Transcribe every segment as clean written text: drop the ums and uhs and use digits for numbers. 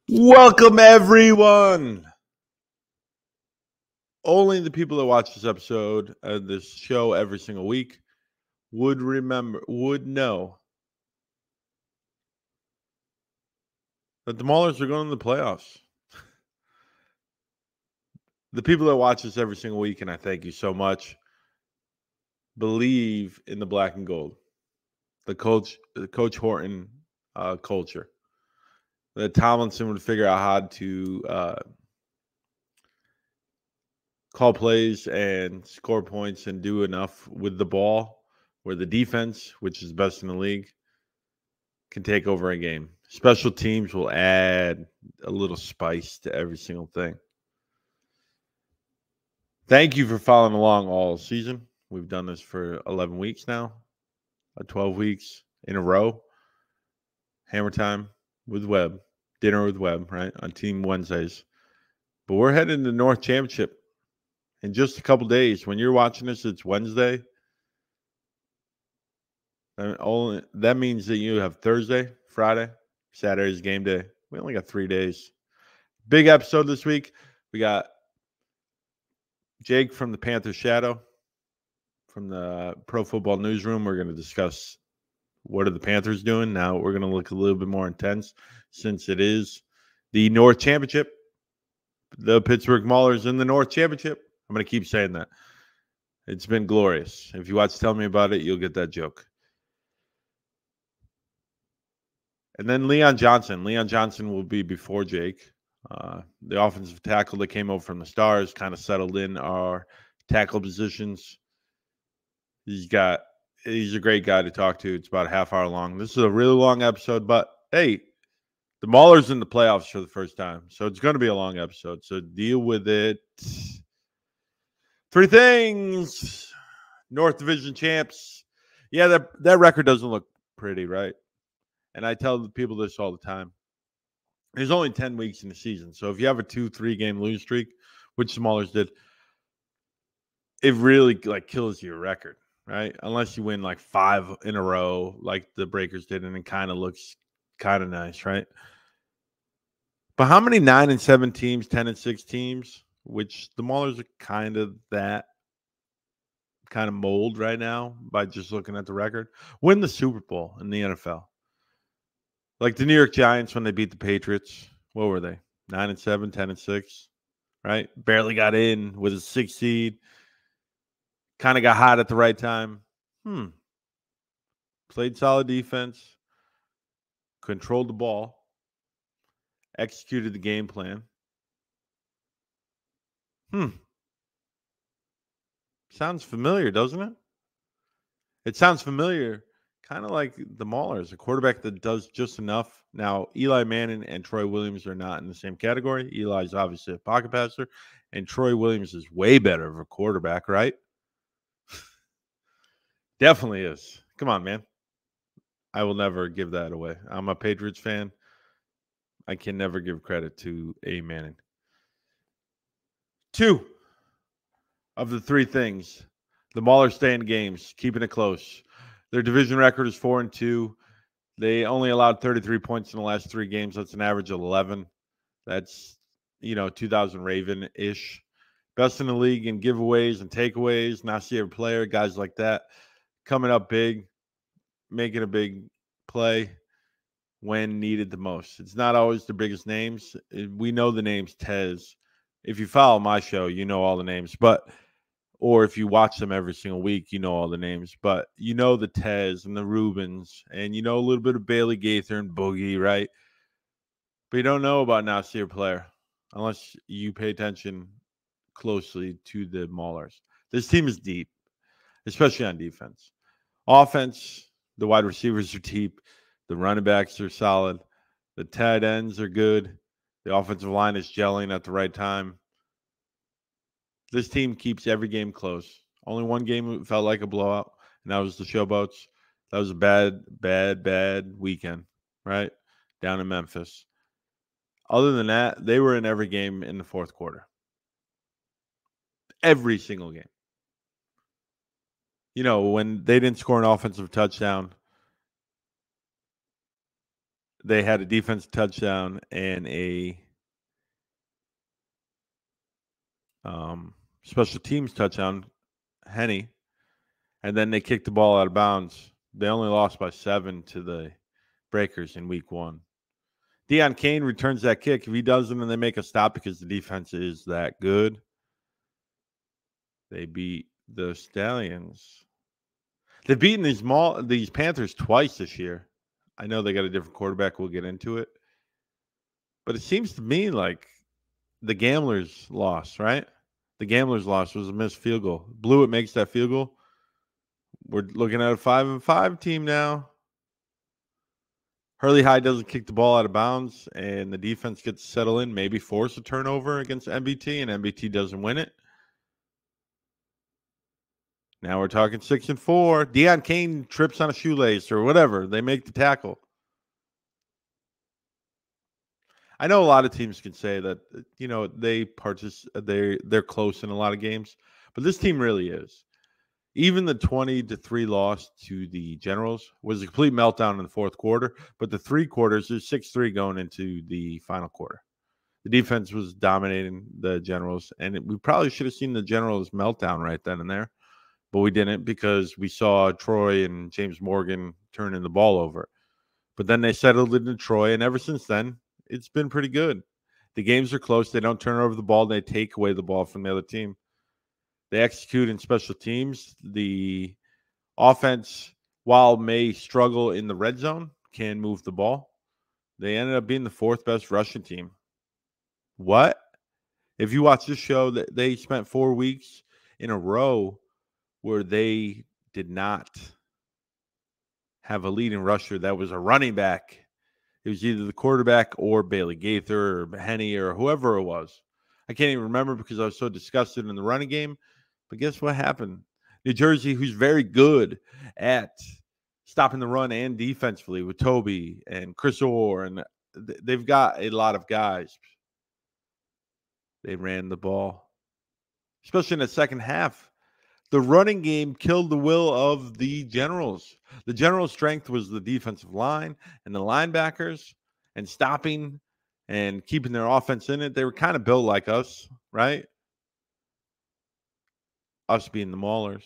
Welcome, everyone. Only the people that watch this episode, this show every single week, would know that the Maulers are going to the playoffs. The people that watch this every single week, and I thank you so much, believe in the black and gold, the Coach Horton culture. That Tomlinson would figure out how to call plays and score points and do enough with the ball where the defense, which is best in the league, can take over a game. Special teams will add a little spice to every single thing. Thank you for following along all season. We've done this for 11 weeks now, 12 weeks in a row. Hammer time with Webb, dinner with Webb, right, on Team Wednesdays. But we're heading to the North Championship in just a couple days. When you're watching this, it's Wednesday. That means that you have Thursday, Friday, Saturday's game day. We only got 3 days. Big episode this week. We got Jake from the Panther Shadow from the Pro Football Newsroom. We're going to discuss what are the Panthers doing. Now we're going to look a little bit more intense since it is the North Championship. The Pittsburgh Maulers in the North Championship. I'm going to keep saying that. It's been glorious. If you watch Tell Me About It, you'll get that joke. And then Leon Johnson. Leon Johnson will be before Jake. The offensive tackle that came over from the Stars kind of settled in our tackle positions. He's a great guy to talk to. It's about a half hour long. This is a really long episode, but hey, the Maulers in the playoffs for the first time. So it's going to be a long episode. So deal with it. 3 things. North Division champs. Yeah, that record doesn't look pretty, right? And I tell the people this all the time. There's only 10 weeks in the season. So if you have a 2-3 game lose streak, which the Maulers did, it really kills your record, right? Unless you win 5 in a row like the Breakers did, and it kind of looks kind of nice, right? But how many 9-7 teams, 10-6 teams, which the Maulers are kind of that kind of mold right now by just looking at the record, win the Super Bowl in the NFL? Like the New York Giants when they beat the Patriots, what were they? 9-7, 10-6, right? Barely got in with a 6 seed. Kind of got hot at the right time. Played solid defense. Controlled the ball. Executed the game plan. Sounds familiar, doesn't it? It sounds familiar. Kind of like the Maulers, a quarterback that does just enough. Now, Eli Manning and Troy Williams are not in the same category. Eli's obviously a pocket passer, and Troy Williams is way better of a quarterback, right? Definitely is. Come on, man. I will never give that away. I'm a Patriots fan. I can never give credit to A. Manning. 2 of the 3 things. The Maulers stay in games, keeping it close. Their division record is 4-2. They only allowed 33 points in the last 3 games. That's an average of 11. That's, 2000 Raven-ish. Best in the league in giveaways and takeaways. Nasir player, guys like that. Coming up big, making a big play when needed the most. It's not always the biggest names. We know the names Tez. If you follow my show, you know all the names. Or if you watch them every single week, you know all the names. But you know the Tez and the Rubens, and you know a little bit of Bailey Gaither and Boogie, right? But you don't know about Nasir player unless you pay attention closely to the Maulers. This team is deep, especially on defense. Offense, the wide receivers are deep. The running backs are solid. The tight ends are good. The offensive line is gelling at the right time. This team keeps every game close. Only one game felt like a blowout, and that was the Showboats. That was a bad weekend, right? Down in Memphis. Other than that, they were in every game in the fourth quarter. Every single game. When they didn't score an offensive touchdown, they had a defensive touchdown and a special teams touchdown, Henny, and then they kicked the ball out of bounds. They only lost by 7 to the Breakers in week 1. Deion Kane returns that kick. If he doesn't, and they make a stop because the defense is that good, they beat the Stallions. They've beaten these Panthers twice this year. I know they got a different quarterback. We'll get into it. But it seems to me like the Gamblers lost, right? The Gamblers lost was a missed field goal. Blewett makes that field goal. We're looking at a 5-5 team now. Hurley High doesn't kick the ball out of bounds, and the defense gets to settle in, maybe force a turnover against MBT, and MBT doesn't win it. Now we're talking 6-4. Deion Kane trips on a shoelace or whatever. They make the tackle. I know a lot of teams can say that, they're close in a lot of games, but this team really is. Even the 20-3 loss to the Generals was a complete meltdown in the fourth quarter, but the 3 quarters is 6-3 going into the final quarter. The defense was dominating the Generals, and we probably should have seen the Generals meltdown right then and there, but we didn't because we saw Troy and James Morgan turning the ball over. But then they settled into Troy, and ever since then, it's been pretty good. The games are close. They don't turn over the ball. They take away the ball from the other team. They execute in special teams. The offense, while may struggle in the red zone, can move the ball. They ended up being the 4th best rushing team. What? If you watch this show, they spent 4 weeks in a row where they did not have a leading rusher that was a running back. It was either the quarterback or Bailey Gaither or Henny or whoever it was. I can't even remember because I was so disgusted in the running game. But guess what happened? New Jersey, who's very good at stopping the run and defensively with Toby and Chris Orr, and they've got a lot of guys. They ran the ball, especially in the second half. The running game killed the will of the Generals. The Generals' strength was the defensive line and the linebackers and stopping and keeping their offense in it. They were kind of built like us, right? Us being the Maulers.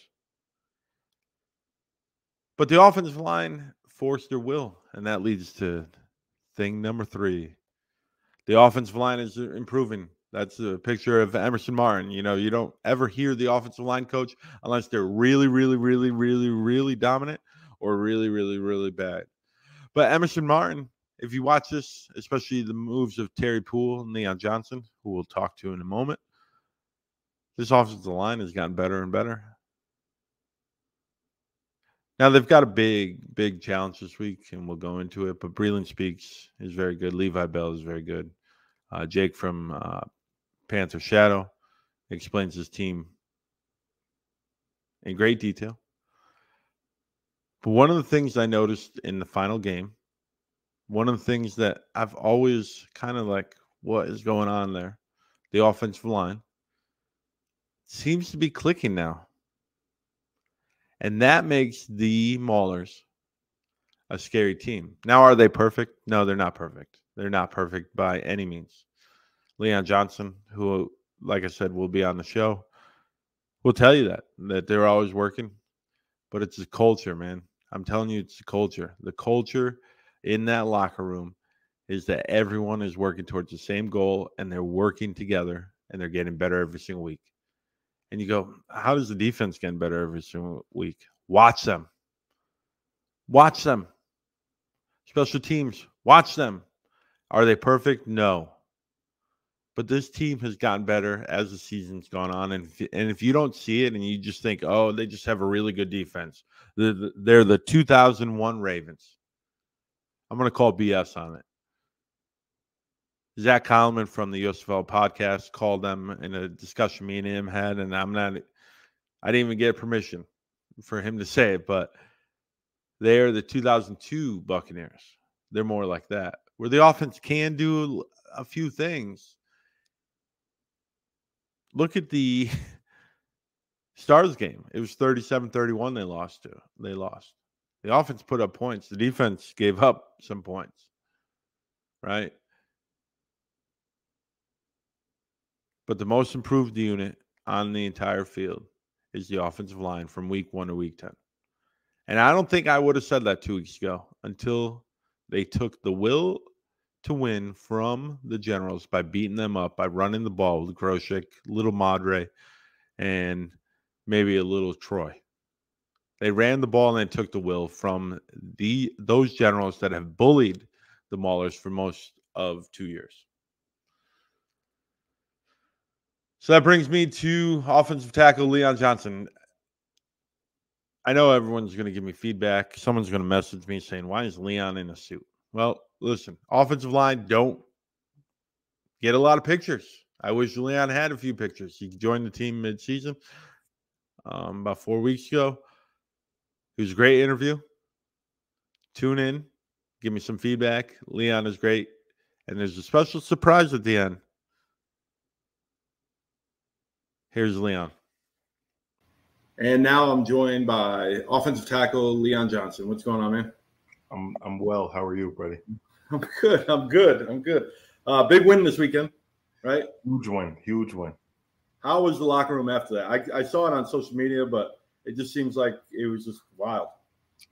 But the offensive line forced their will, and that leads to thing number 3. The offensive line is improving. That's a picture of Emerson Martin. You don't ever hear the offensive line coach unless they're really, really, really, really, really dominant or really, really, really bad. But Emerson Martin, if you watch this, especially the moves of Terry Poole and Leon Johnson, who we'll talk to in a moment, this offensive line has gotten better and better. Now, they've got a big, big challenge this week, and we'll go into it. But Breland Speaks is very good. Levi Bell is very good. Jake from Panther Shadow explains his team in great detail. But one of the things I noticed in the final game, one of the things that I've always kind of like, what is going on there? The offensive line seems to be clicking now. And that makes the Maulers a scary team. Now, are they perfect? No, they're not perfect. They're not perfect by any means. Leon Johnson, who, like I said, will be on the show, will tell you that they're always working. But it's a culture, man. I'm telling you, it's the culture. The culture in that locker room is that everyone is working towards the same goal, and they're working together, and they're getting better every single week. And you go, how does the defense get better every single week? Watch them. Watch them. Special teams, watch them. Are they perfect? No. But this team has gotten better as the season's gone on. And if you don't see it and you just think, oh, they just have a really good defense, they're the 2001 Ravens. I'm going to call BS on it. Zach Kallman from the USFL podcast called them in a discussion me and him had, and I didn't even get permission for him to say it, but they are the 2002 Buccaneers. They're more like that, where the offense can do a few things. Look at the Stars game. It was 37-31 they lost to. They lost. The offense put up points. The defense gave up some points. right? But the most improved unit on the entire field is the offensive line from week 1 to week 10. And I don't think I would have said that 2 weeks ago until they took the will to win from the Generals by beating them up, by running the ball with Groshek, little Madre, and maybe a little Troy. They ran the ball and they took the will from those Generals that have bullied the Maulers for most of 2 years. So that brings me to offensive tackle Leon Johnson. I know everyone's going to give me feedback. Someone's going to message me saying, why is Leon in a suit? Well, listen, offensive line don't get a lot of pictures. I wish Leon had a few pictures. He joined the team mid-season about 4 weeks ago. It was a great interview. Tune in. Give me some feedback. Leon is great. And there's a special surprise at the end. Here's Leon. And now I'm joined by offensive tackle Leon Johnson. What's going on, man? I'm well. How are you, buddy? I'm good. Big win this weekend, right? Huge win. How was the locker room after that? I saw it on social media, but it just seems like it was just wild.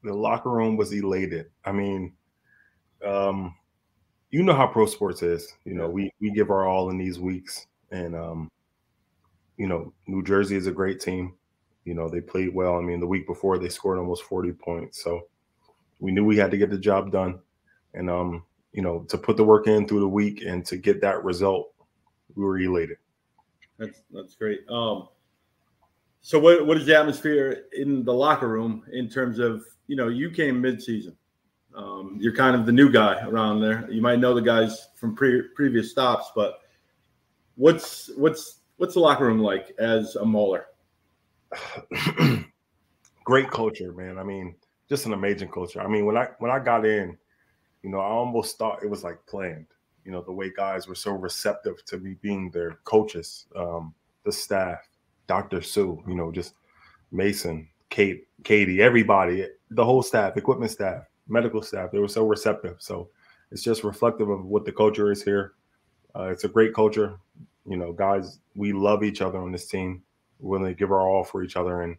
The locker room was elated. I mean, you know how pro sports is. You know, we give our all in these weeks. And, you know, New Jersey is a great team. You know, they played well. I mean, the week before they scored almost 40 points. So we knew we had to get the job done. And, you know, to put the work in through the week and to get that result, we were elated. That's great. So what is the atmosphere in the locker room in terms of, you know, you came mid-season. You're kind of the new guy around there. You might know the guys from previous stops, but what's the locker room like as a Mauler? Great culture, man. I mean, just an amazing culture. I mean, when I got in, you know, I almost thought it was like planned. You know, the way guys were so receptive to me being their coaches, the staff, Dr. Sue, you know, just Mason, Katie, everybody, the whole staff, equipment staff, medical staff, they were so receptive. So it's just reflective of what the culture is here. It's a great culture. You know, guys, we love each other on this team. We're willing to give our all for each other. And,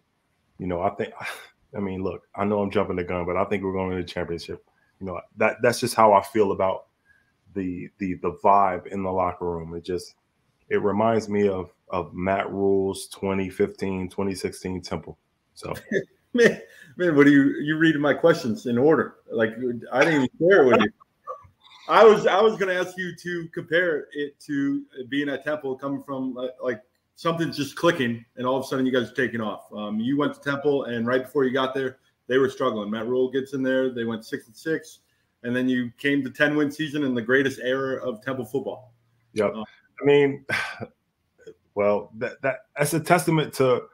you know, I mean, look, I know I'm jumping the gun, but I think we're going to the championship. You know, that's just how I feel about the vibe in the locker room. It reminds me of Matt Rule's 2015, 2016 Temple. So man, what are you reading my questions in order? Like I didn't even share it with you. I was going to ask you to compare it to being at Temple, coming from like something's just clicking, and all of a sudden you guys are taking off. You went to Temple, and right before you got there, they were struggling. Matt Rule gets in there, they went 6-6, and then you came to 10-win season in the greatest era of Temple football. Yep. I mean, well, that's a testament to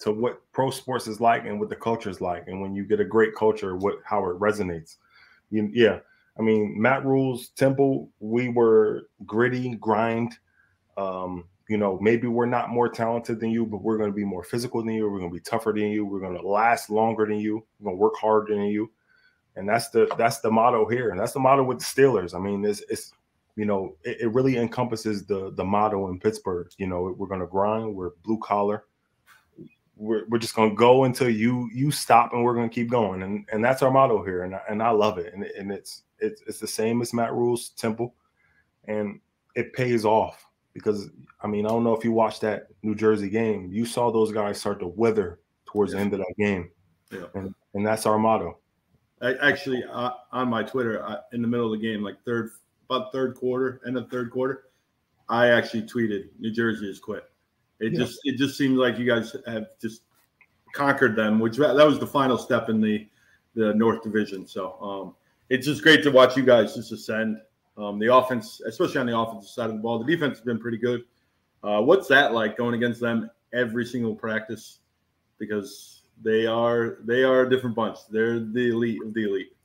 what pro sports is like and what the culture is like, and when you get a great culture, how it resonates. Yeah. I mean, Matt Rule's Temple, we were gritty, grind. You know, maybe we're not more talented than you, but we're going to be more physical than you. We're going to be tougher than you. We're going to last longer than you. We're going to work harder than you. And that's the motto here. And that's the motto with the Steelers. I mean, it's you know, it really encompasses the motto in Pittsburgh. You know, we're going to grind. We're blue collar. We're just going to go until you stop, and we're going to keep going. And that's our motto here. And I love it. And it's the same as Matt Rule's Temple. And it pays off because, I mean, I don't know if you watched that New Jersey game. You saw those guys start to wither towards the end of that game. Yeah. And that's our motto. Actually, on my Twitter, in the middle of the game, like about third quarter, end of third quarter, I actually tweeted, New Jersey has quit. It just seemed like you guys have just conquered them, which that was the final step in the North Division. So it's just great to watch you guys just ascend. The offense, especially on the offensive side of the ball, the defense has been pretty good. What's that like going against them every single practice? Because they are a different bunch. They're the elite of the elite.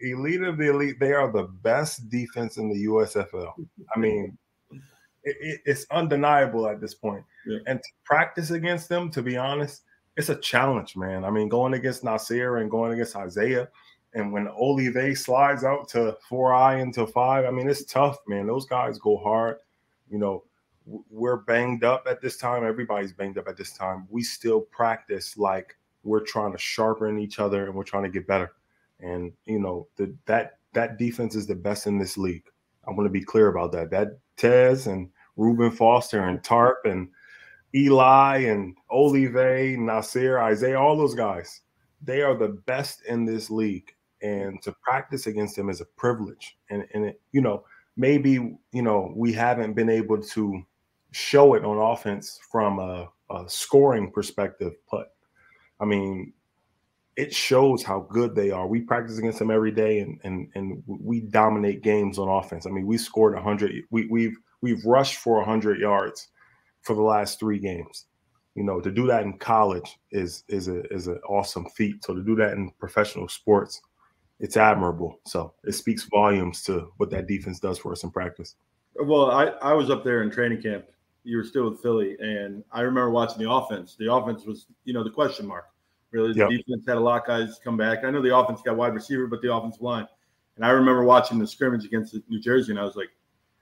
Elite of the elite. They are the best defense in the USFL. I mean, it's undeniable at this point. Yeah. And to practice against them, to be honest, it's a challenge, man. I mean, going against Nasir and going against Isaiah And when Olive slides out to 4-eye into 5, I mean, it's tough, man. Those guys go hard. You know, we're banged up at this time. Everybody's banged up at this time. We still practice like we're trying to sharpen each other and we're trying to get better. And, you know, that defense is the best in this league. I want to be clear about that. That Tez and Reuben Foster and Tarp and Eli and Olive, Nasir, Isaiah, all those guys, they are the best in this league. And to practice against them is a privilege. And it, you know, maybe, you know, we haven't been able to show it on offense from a scoring perspective, but I mean, it shows how good they are. We practice against them every day, and we dominate games on offense. I mean, we scored 100. We've rushed for 100 yards for the last 3 games. You know, to do that in college is an awesome feat. So to do that in professional sports, it's admirable. So it speaks volumes to what that defense does for us in practice. Well, I was up there in training camp. You were still with Philly, and I remember watching the offense. The offense was, you know, the question mark. Really, the defense had a lot of guys come back. I know the offense got wide receiver, but the offensive line. And I remember watching the scrimmage against New Jersey, and I was like,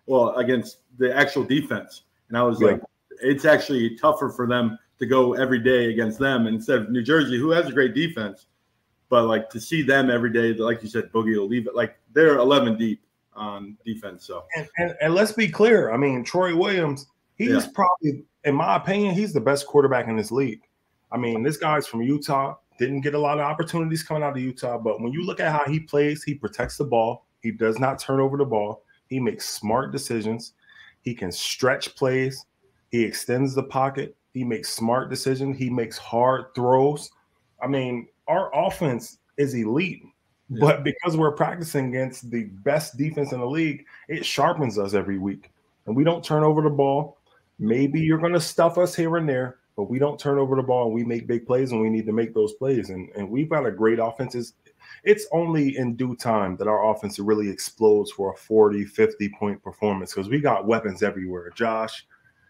well, against the actual defense. And I was like, it's actually tougher for them to go every day against them instead of New Jersey, who has a great defense. But, like, to see them every day, like you said, Boogie will leave it. Like, they're 11 deep on defense. So And let's be clear. I mean, Troy Williams, he's probably, in my opinion, he's the best quarterback in this league. I mean, this guy's from Utah, didn't get a lot of opportunities coming out of Utah. But when you look at how he plays, he protects the ball. He does not turn over the ball. He makes smart decisions. He can stretch plays. He extends the pocket. He makes smart decisions. He makes hard throws. I mean, our offense is elite. But because we're practicing against the best defense in the league, it sharpens us every week. And we don't turn over the ball. Maybe you're going to stuff us here and there, but we don't turn over the ball, and we make big plays, and we need to make those plays. And we've got a great offense. It's only in due time that our offense really explodes for a 40, 50-point performance because we got weapons everywhere. Josh,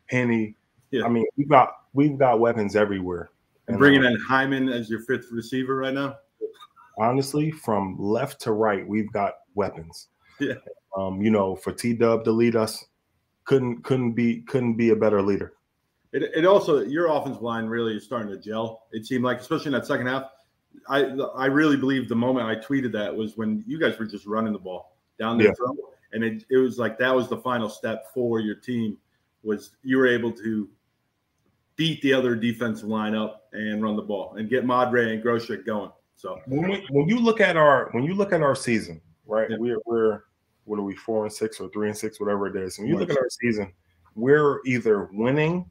Henny, I mean, we've got weapons everywhere. And bringing in Hyman as your 5th receiver right now? Honestly, from left to right, we've got weapons. Yeah. You know, for T-Dub to lead us, couldn't be a better leader. It also, your offensive line really is starting to gel. It seemed like, especially in that second half. I really believe the moment I tweeted that was when you guys were just running the ball down their throat, and it was like that was the final step for your team, was you were able to beat the other defensive line up and run the ball and get Madre and Groshek going. So when you look at our season, right? Yeah. We're what are we, 4-6 or 3-6, whatever it is. When you look at our season, we're either winning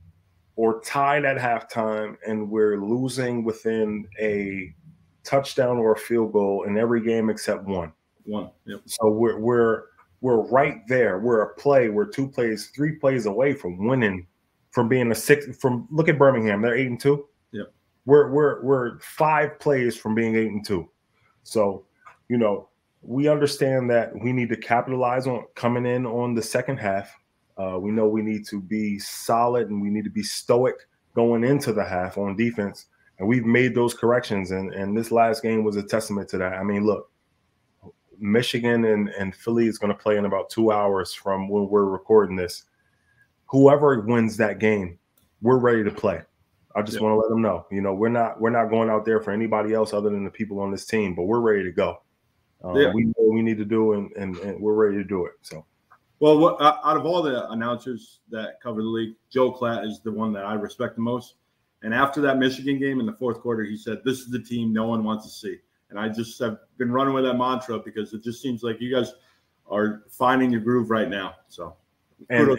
or tied at halftime, and we're losing within a touchdown or a field goal in every game except one. Yep. So we're right there. We're 2 plays, 3 plays away from winning, from being a 6. From look at Birmingham, they're 8-2. Yep. We're 5 plays from being 8-2. So, you know, we understand that we need to capitalize on coming in on the second half. We know we need to be solid and we need to be stoic going into the half on defense. And we've made those corrections. And this last game was a testament to that. I mean, look, Michigan and Philly is going to play in about 2 hours from when we're recording this. Whoever wins that game, we're ready to play. I just want to let them know, you know, we're not going out there for anybody else other than the people on this team, but we're ready to go. We know what we need to do, and we're ready to do it. So. Well, out of all the announcers that cover the league, Joe Klatt is the one that I respect the most. And after that Michigan game in the 4th quarter, he said, "This is the team no one wants to see." And I just have been running with that mantra because it just seems like you guys are finding your groove right now. So, and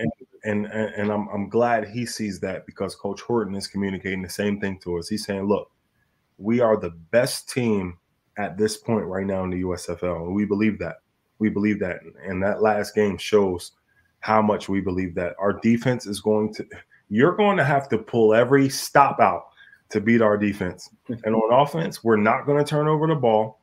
I'm glad he sees that, because Coach Horton is communicating the same thing to us. He's saying, "Look, we are the best team at this point right now in the USFL, and we believe that." We believe that, and that last game shows how much we believe that. Our defense is you're going to have to pull every stop out to beat our defense. And on offense, we're not going to turn over the ball.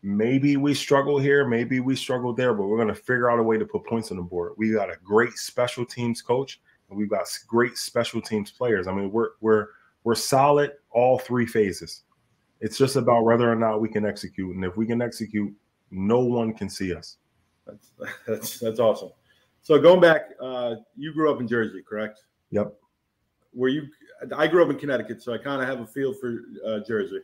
Maybe we struggle here, maybe we struggle there, but we're going to figure out a way to put points on the board. We got a great special teams coach, and we've got great special teams players. I mean, we're solid all 3 phases. It's just about whether or not we can execute. And if we can execute, no one can see us. That's awesome. So going back, you grew up in Jersey, correct? Yep. I grew up in Connecticut, so I kind of have a feel for Jersey.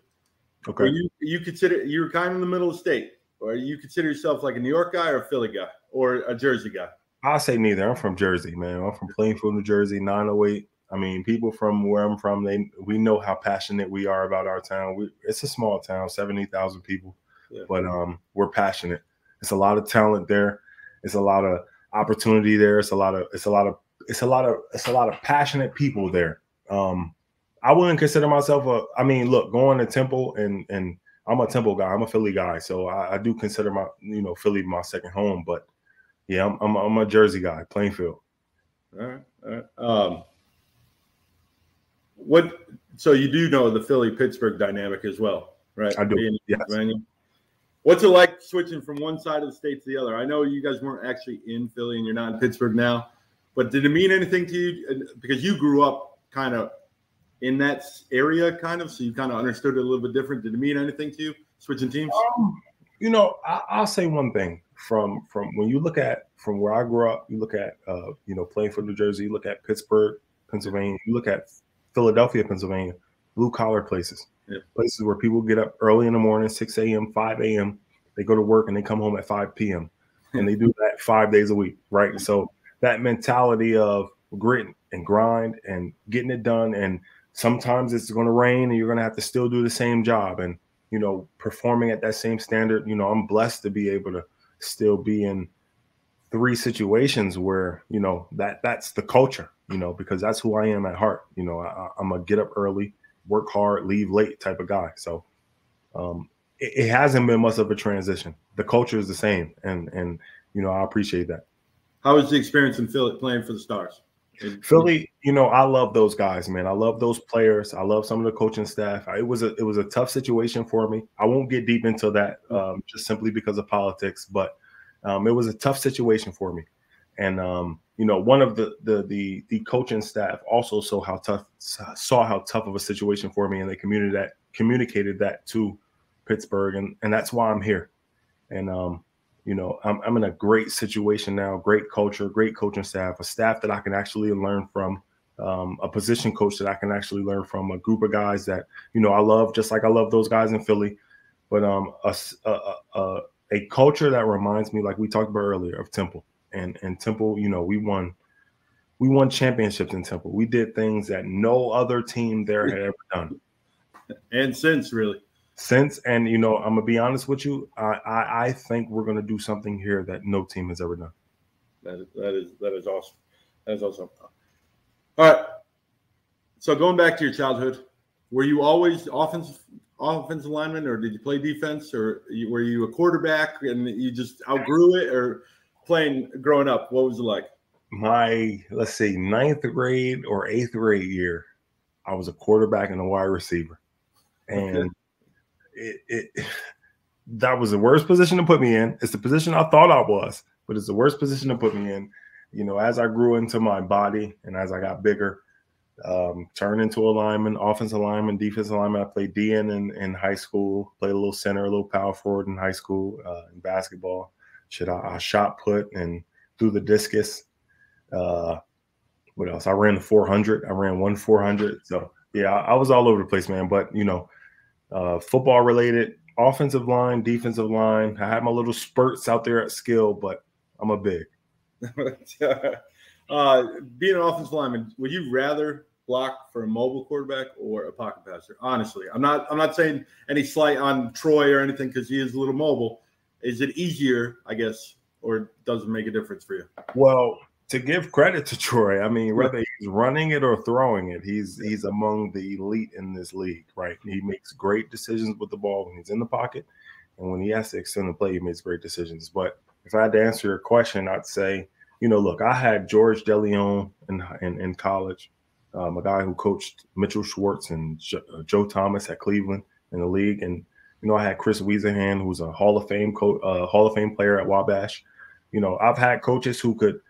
Okay. You consider you're kind of in the middle of the state, or you consider yourself like a New York guy or a Philly guy or a Jersey guy? I'll say neither. I'm from Jersey, man. I'm from Plainfield, New Jersey, 908. I mean, people from where I'm from, we know how passionate we are about our town. It's a small town, 70,000 people, but we're passionate. It's a lot of talent there. It's a lot of opportunity there. It's a lot of passionate people there. I wouldn't consider myself going to Temple and I'm a Temple guy. I'm a Philly guy, so I do consider Philly my second home. But yeah, I'm a Jersey guy, Plainfield. All right. So you do know the Philly-Pittsburgh dynamic as well, right? I do. Yes. What's it like switching from one side of the state to the other? I know you guys weren't actually in Philly and you're not in Pittsburgh now, but did it mean anything to you? Because you grew up kind of in that area, so you kind of understood it a little bit different. Did it mean anything to you, switching teams? I'll say one thing. From when you look at from where I grew up, you look at Plainfield, New Jersey, you look at Pittsburgh, Pennsylvania, you look at Philadelphia, Pennsylvania, blue collar places, places where people get up early in the morning, 6 a.m., 5 a.m. They go to work and they come home at 5 p.m. and they do that 5 days a week, right? So that mentality of grit and grind and getting it done, and sometimes it's going to rain and you're going to have to still do the same job and performing at that same standard. I'm blessed to be able to still be in 3 situations where that's the culture, because that's who I am at heart. I'm a get up early, work hard, leave late type of guy. So it hasn't been much of a transition. The culture is the same, and I appreciate that. How was the experience in Philly playing for the Stars? Philly, I love those guys, man. I love those players. I love some of the coaching staff. It was a tough situation for me. I won't get deep into that just simply because of politics, but it was a tough situation for me. And one of the coaching staff also saw how tough of a situation for me, and they communicated that to Pittsburgh, and that's why I'm here. And I'm in a great situation now, great culture, great coaching staff, a staff that I can actually learn from, a position coach that I can actually learn from, a group of guys that, I love, just like I love those guys in Philly, but a culture that reminds me, like we talked about earlier, of Temple. And Temple, we won championships in Temple. We did things that no other team there had ever done. And since, really. And I'm gonna be honest with you, I think we're gonna do something here that no team has ever done. That is awesome. That is awesome. All right. So going back to your childhood, were you always offensive lineman, or did you play defense, or were you a quarterback and you just outgrew it, or growing up? What was it like? My, let's say, 9th grade or 8th grade year, I was a quarterback and a wide receiver, and that was the worst position to put me in. It's the position I thought I was, but it's the worst position to put me in. As I grew into my body and as I got bigger, turned into a lineman, offensive lineman, defensive lineman. I played DN in high school, played a little center, a little power forward in high school, in basketball. I shot put and threw the discus. What else? I ran the 400. I ran 1-400. So yeah, I was all over the place, man. But football related, offensive line, defensive line. I had my little spurts out there at skill, but I'm a big. Being an offensive lineman, would you rather block for a mobile quarterback or a pocket passer? Honestly, I'm not saying any slight on Troy or anything, because he is a little mobile. Is it easier, I guess, or does it make a difference for you? Well, to give credit to Troy, I mean, whether he's running it or throwing it, he's among the elite in this league, right? He makes great decisions with the ball when he's in the pocket, and when he has to extend the play, he makes great decisions. But if I had to answer your question, I'd say, look, I had George DeLeon in college, a guy who coached Mitchell Schwartz and Joe Thomas at Cleveland in the league, and I had Chris Wiesenhan, who's a Hall of Fame player at Wabash. I've had coaches who could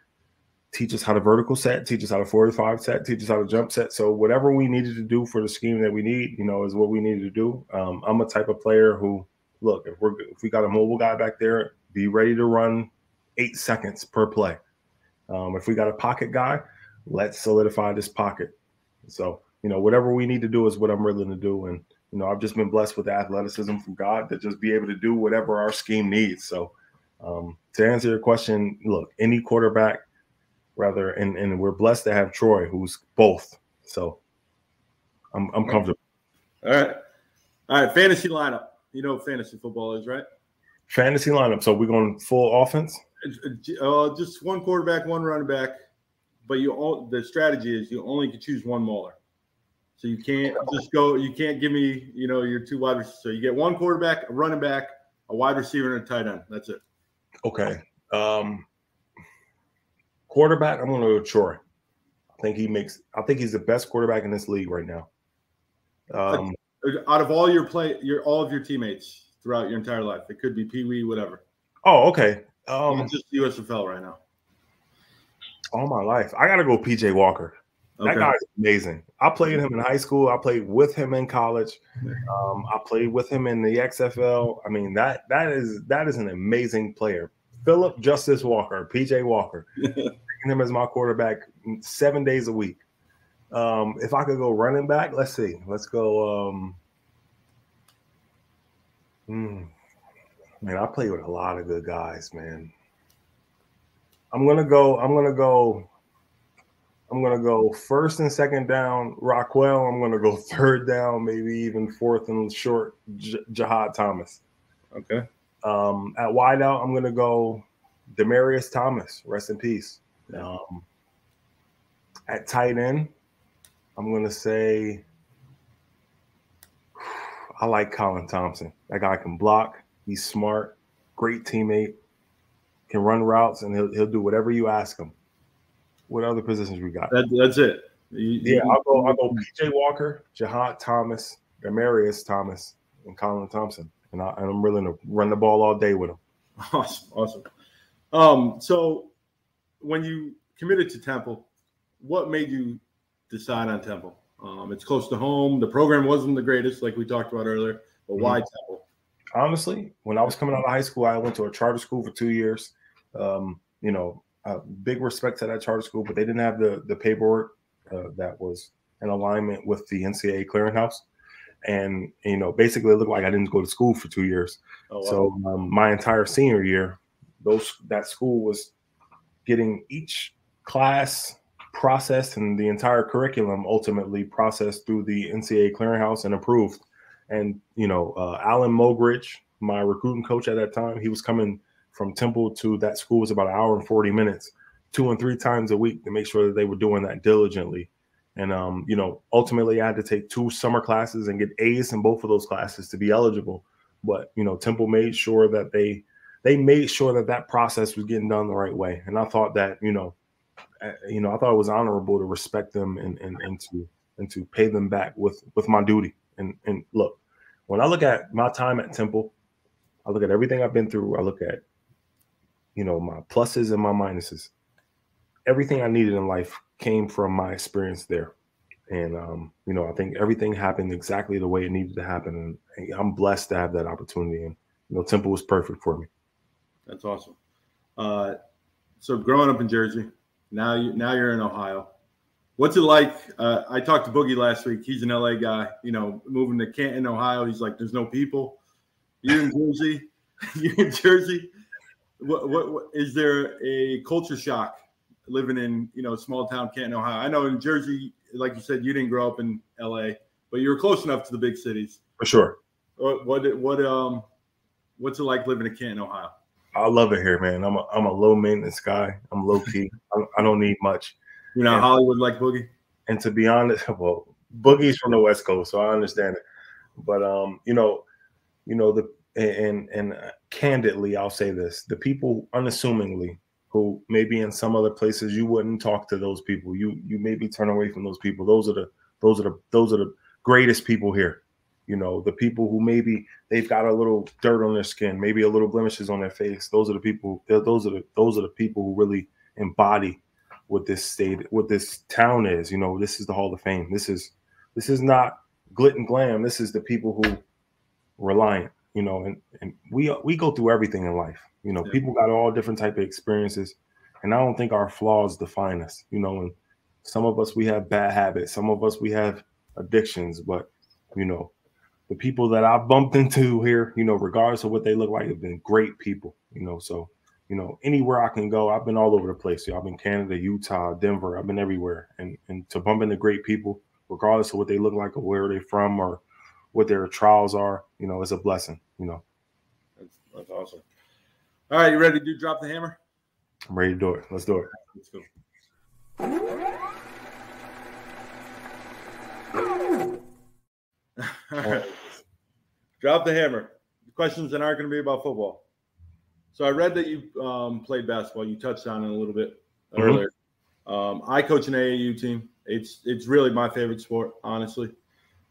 teach us how to vertical set, teach us how to 45 set, teach us how to jump set. So whatever we needed to do for the scheme that we need, is what we needed to do. I'm a type of player who, look, if we got a mobile guy back there, be ready to run 8 seconds per play. If we got a pocket guy, let's solidify this pocket. So, whatever we need to do is what I'm willing to do. And, I've just been blessed with the athleticism from God to just be able to do whatever our scheme needs. So to answer your question, look, any quarterback, rather, and we're blessed to have Troy, who's both. So I'm comfortable. All right. Fantasy lineup. You know what fantasy football is, right? Fantasy lineup. So we're going full offense? Just one quarterback, one running back. But the strategy is you only can choose one Mauler. So you can't just go. You can't give me, your 2 wide receivers. So you get one quarterback, a running back, a wide receiver, and a tight end. That's it. Okay. Quarterback, I'm going to go with Troy. I think he's the best quarterback in this league right now. Out of all all of your teammates throughout your entire life, it could be Pee Wee, whatever. Oh, okay. Just USFL right now. All my life, I got to go PJ Walker. That guy is amazing. I played him in high school. I played with him in college. I played with him in the XFL. I mean, that is an amazing player. Philip Justice Walker, PJ Walker. Taking him as my quarterback 7 days a week. If I could go running back, let's see. Let's go. Man, I played with a lot of good guys, man. I'm gonna go first and second down, Rockwell. I'm gonna go third down, maybe even fourth and short, Jahad Thomas. Okay. At wideout, I'm gonna go Demarius Thomas. Rest in peace. At tight end, I'm gonna say I like Colin Thompson. That guy can block. He's smart, great teammate, can run routes, and he'll do whatever you ask him. What other positions we got? That's it. I'll go PJ Walker, Jahad Thomas, Demarius Thomas, and Colin Thompson. And I'm willing to run the ball all day with him. Awesome. So when you committed to Temple, what made you decide on Temple? It's close to home. The program wasn't the greatest, like we talked about earlier, but why Temple? Honestly, when I was coming out of high school, I went to a charter school for 2 years. Big respect to that charter school, but they didn't have the paperwork that was in alignment with the NCAA clearinghouse. And, basically it looked like I didn't go to school for 2 years. Oh, wow. So my entire senior year, that school was getting each class processed and the entire curriculum ultimately processed through the NCAA clearinghouse and approved. And, Alan Mogridge, my recruiting coach at that time, he was coming from Temple to that school was about 1 hour and 40 minutes, 2 and 3 times a week to make sure that they were doing that diligently. And, ultimately I had to take 2 summer classes and get A's in both of those classes to be eligible. But, Temple made sure that they made sure that process was getting done the right way. And I thought that, I thought it was honorable to respect them and to pay them back with my duty. And look, when I look at my time at Temple, I look at everything I've been through. I look at, my pluses and my minuses. Everything I needed in life came from my experience there. And, I think everything happened exactly the way it needed to happen. And I'm blessed to have that opportunity. And, Temple was perfect for me. That's awesome. So growing up in Jersey, now you're in Ohio. What's it like? I talked to Boogie last week. He's an LA guy, moving to Canton, Ohio. He's like, there's no people. You're in Jersey. You're in Jersey. What is there a culture shock living in, small town Canton, Ohio? I know in Jersey, like you said, you didn't grow up in LA, but you were close enough to the big cities. For sure. What's it like living in Canton, Ohio? I love it here, man. I'm a low maintenance guy. I'm low key. I don't need much. You're not Hollywood like Boogie? And to be honest, well, Boogie's from the West Coast, so I understand it. But candidly, I'll say this: the people, unassumingly, who maybe in some other places you wouldn't talk to those people. You maybe turn away from those people. Those are the greatest people here. The people who maybe they've got a little dirt on their skin, maybe a little blemishes on their face. Those are the people. Those are the people who really embody what this state, what this town is. You know, this is the Hall of Fame. This is not glit and glam. This is the people who reliant. You know, and we go through everything in life. You know, people got all different type of experiences, and I don't think our flaws define us. You know, and some of us, we have bad habits. Some of us, we have addictions. But you know, the people that I've bumped into here, you know, regardless of what they look like, have been great people. You know, so you know, anywhere I can go, I've been all over the place. I've been Canada, Utah, Denver. I've been everywhere, and to bump into great people, regardless of what they look like or where they're from or what their trials are, you know, it's a blessing. You know, that's awesome. All right, you ready to drop the hammer? I'm ready to do it. Let's do it. Let's go. All right. Drop the hammer. The questions that aren't going to be about football. So I read that you played basketball. You touched on it a little bit earlier. I coach an AAU team. It's really my favorite sport, honestly.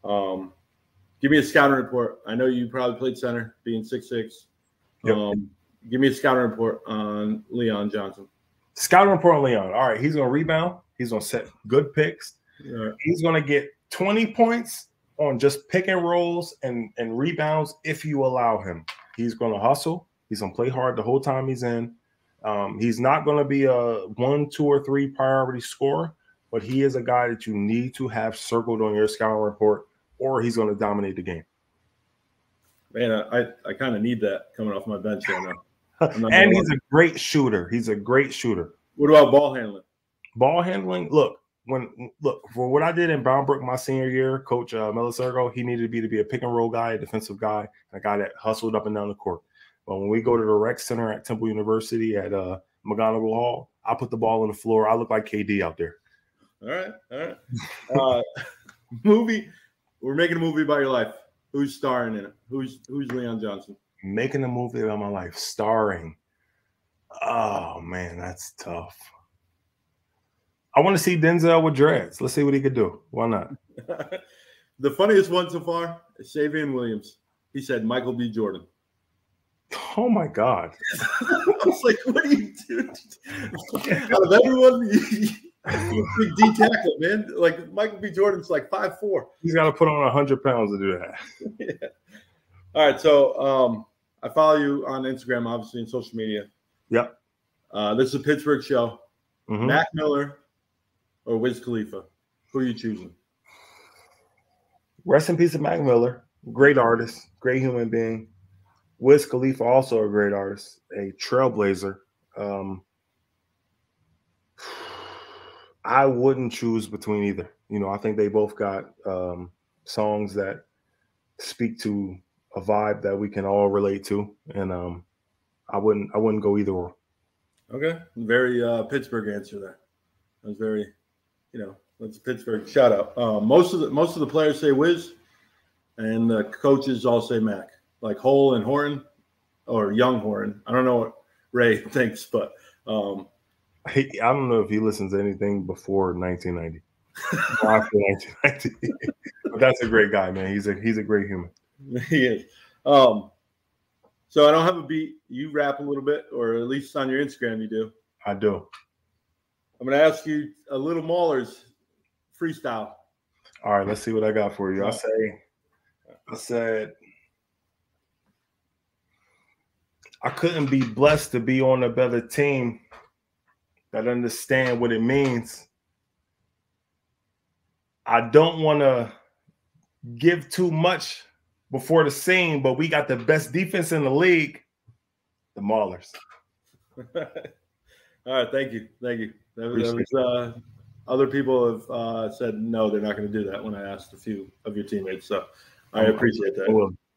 Give me a scouting report. I know you probably played center, being 6'6". Yep. Give me a scouting report on Leon Johnson. Scouting report on Leon. All right, he's going to rebound. He's going to set good picks. Yeah. He's going to get 20 points on just pick and rolls and rebounds if you allow him. He's going to hustle. He's going to play hard the whole time he's in. He's not going to be a 1, 2, or 3 priority scorer, but he is a guy that you need to have circled on your scouting report, or he's going to dominate the game. Man, I kind of need that coming off my bench right now. And he's a great shooter. He's a great shooter. What about ball handling? Ball handling, look, for what I did in Bound Brook my senior year, Coach Melisergo, he needed to be a pick and roll guy, a defensive guy, a guy that hustled up and down the court. But when we go to the rec center at Temple University at McGonigal Hall, I put the ball on the floor. I look like KD out there. All right. Movie. We're making a movie about your life. Who's starring in it? Who's Leon Johnson? Making a movie about my life, starring. Oh man, that's tough. I want to see Denzel with dreads. Let's see what he could do. Why not? The funniest one so far is Shavian Williams. He said Michael B. Jordan. Oh my God. I was like, what are you doing? Out of everyone, big D tackle, man. Like Michael B. Jordan's like 5'4". He's got to put on 100 pounds to do that. Yeah. All right, so I follow you on Instagram, obviously, and social media. Yep. This is a Pittsburgh show. Mac Miller or Wiz Khalifa? Who are you choosing? Rest in peace to Mac Miller. Great artist, great human being. Wiz Khalifa, also a great artist, a trailblazer. I wouldn't choose between either. You know, I think they both got songs that speak to a vibe that we can all relate to, and I wouldn't go either or. Okay, very Pittsburgh answer there. That was very, that's Pittsburgh shout out. Most of the players say Wiz, and the coaches all say Mac, like Hole and Horton, or Young Horton. I don't know what Ray thinks, but I don't know if he listens to anything before 1990. After 1990, but that's a great guy, man. He's a great human. He is. So I don't have a beat. You rap a little bit, or at least on your Instagram you do. I do. I'm going to ask you a little Maulers freestyle. All right, let's see what I got for you. I said, I couldn't be blessed to be on a better team that understand what it means. I don't want to give too much before the scene, but we got the best defense in the league, the Maulers. All right, thank you. That was other people have said no, they're not going to do that when I asked a few of your teammates. So I appreciate that.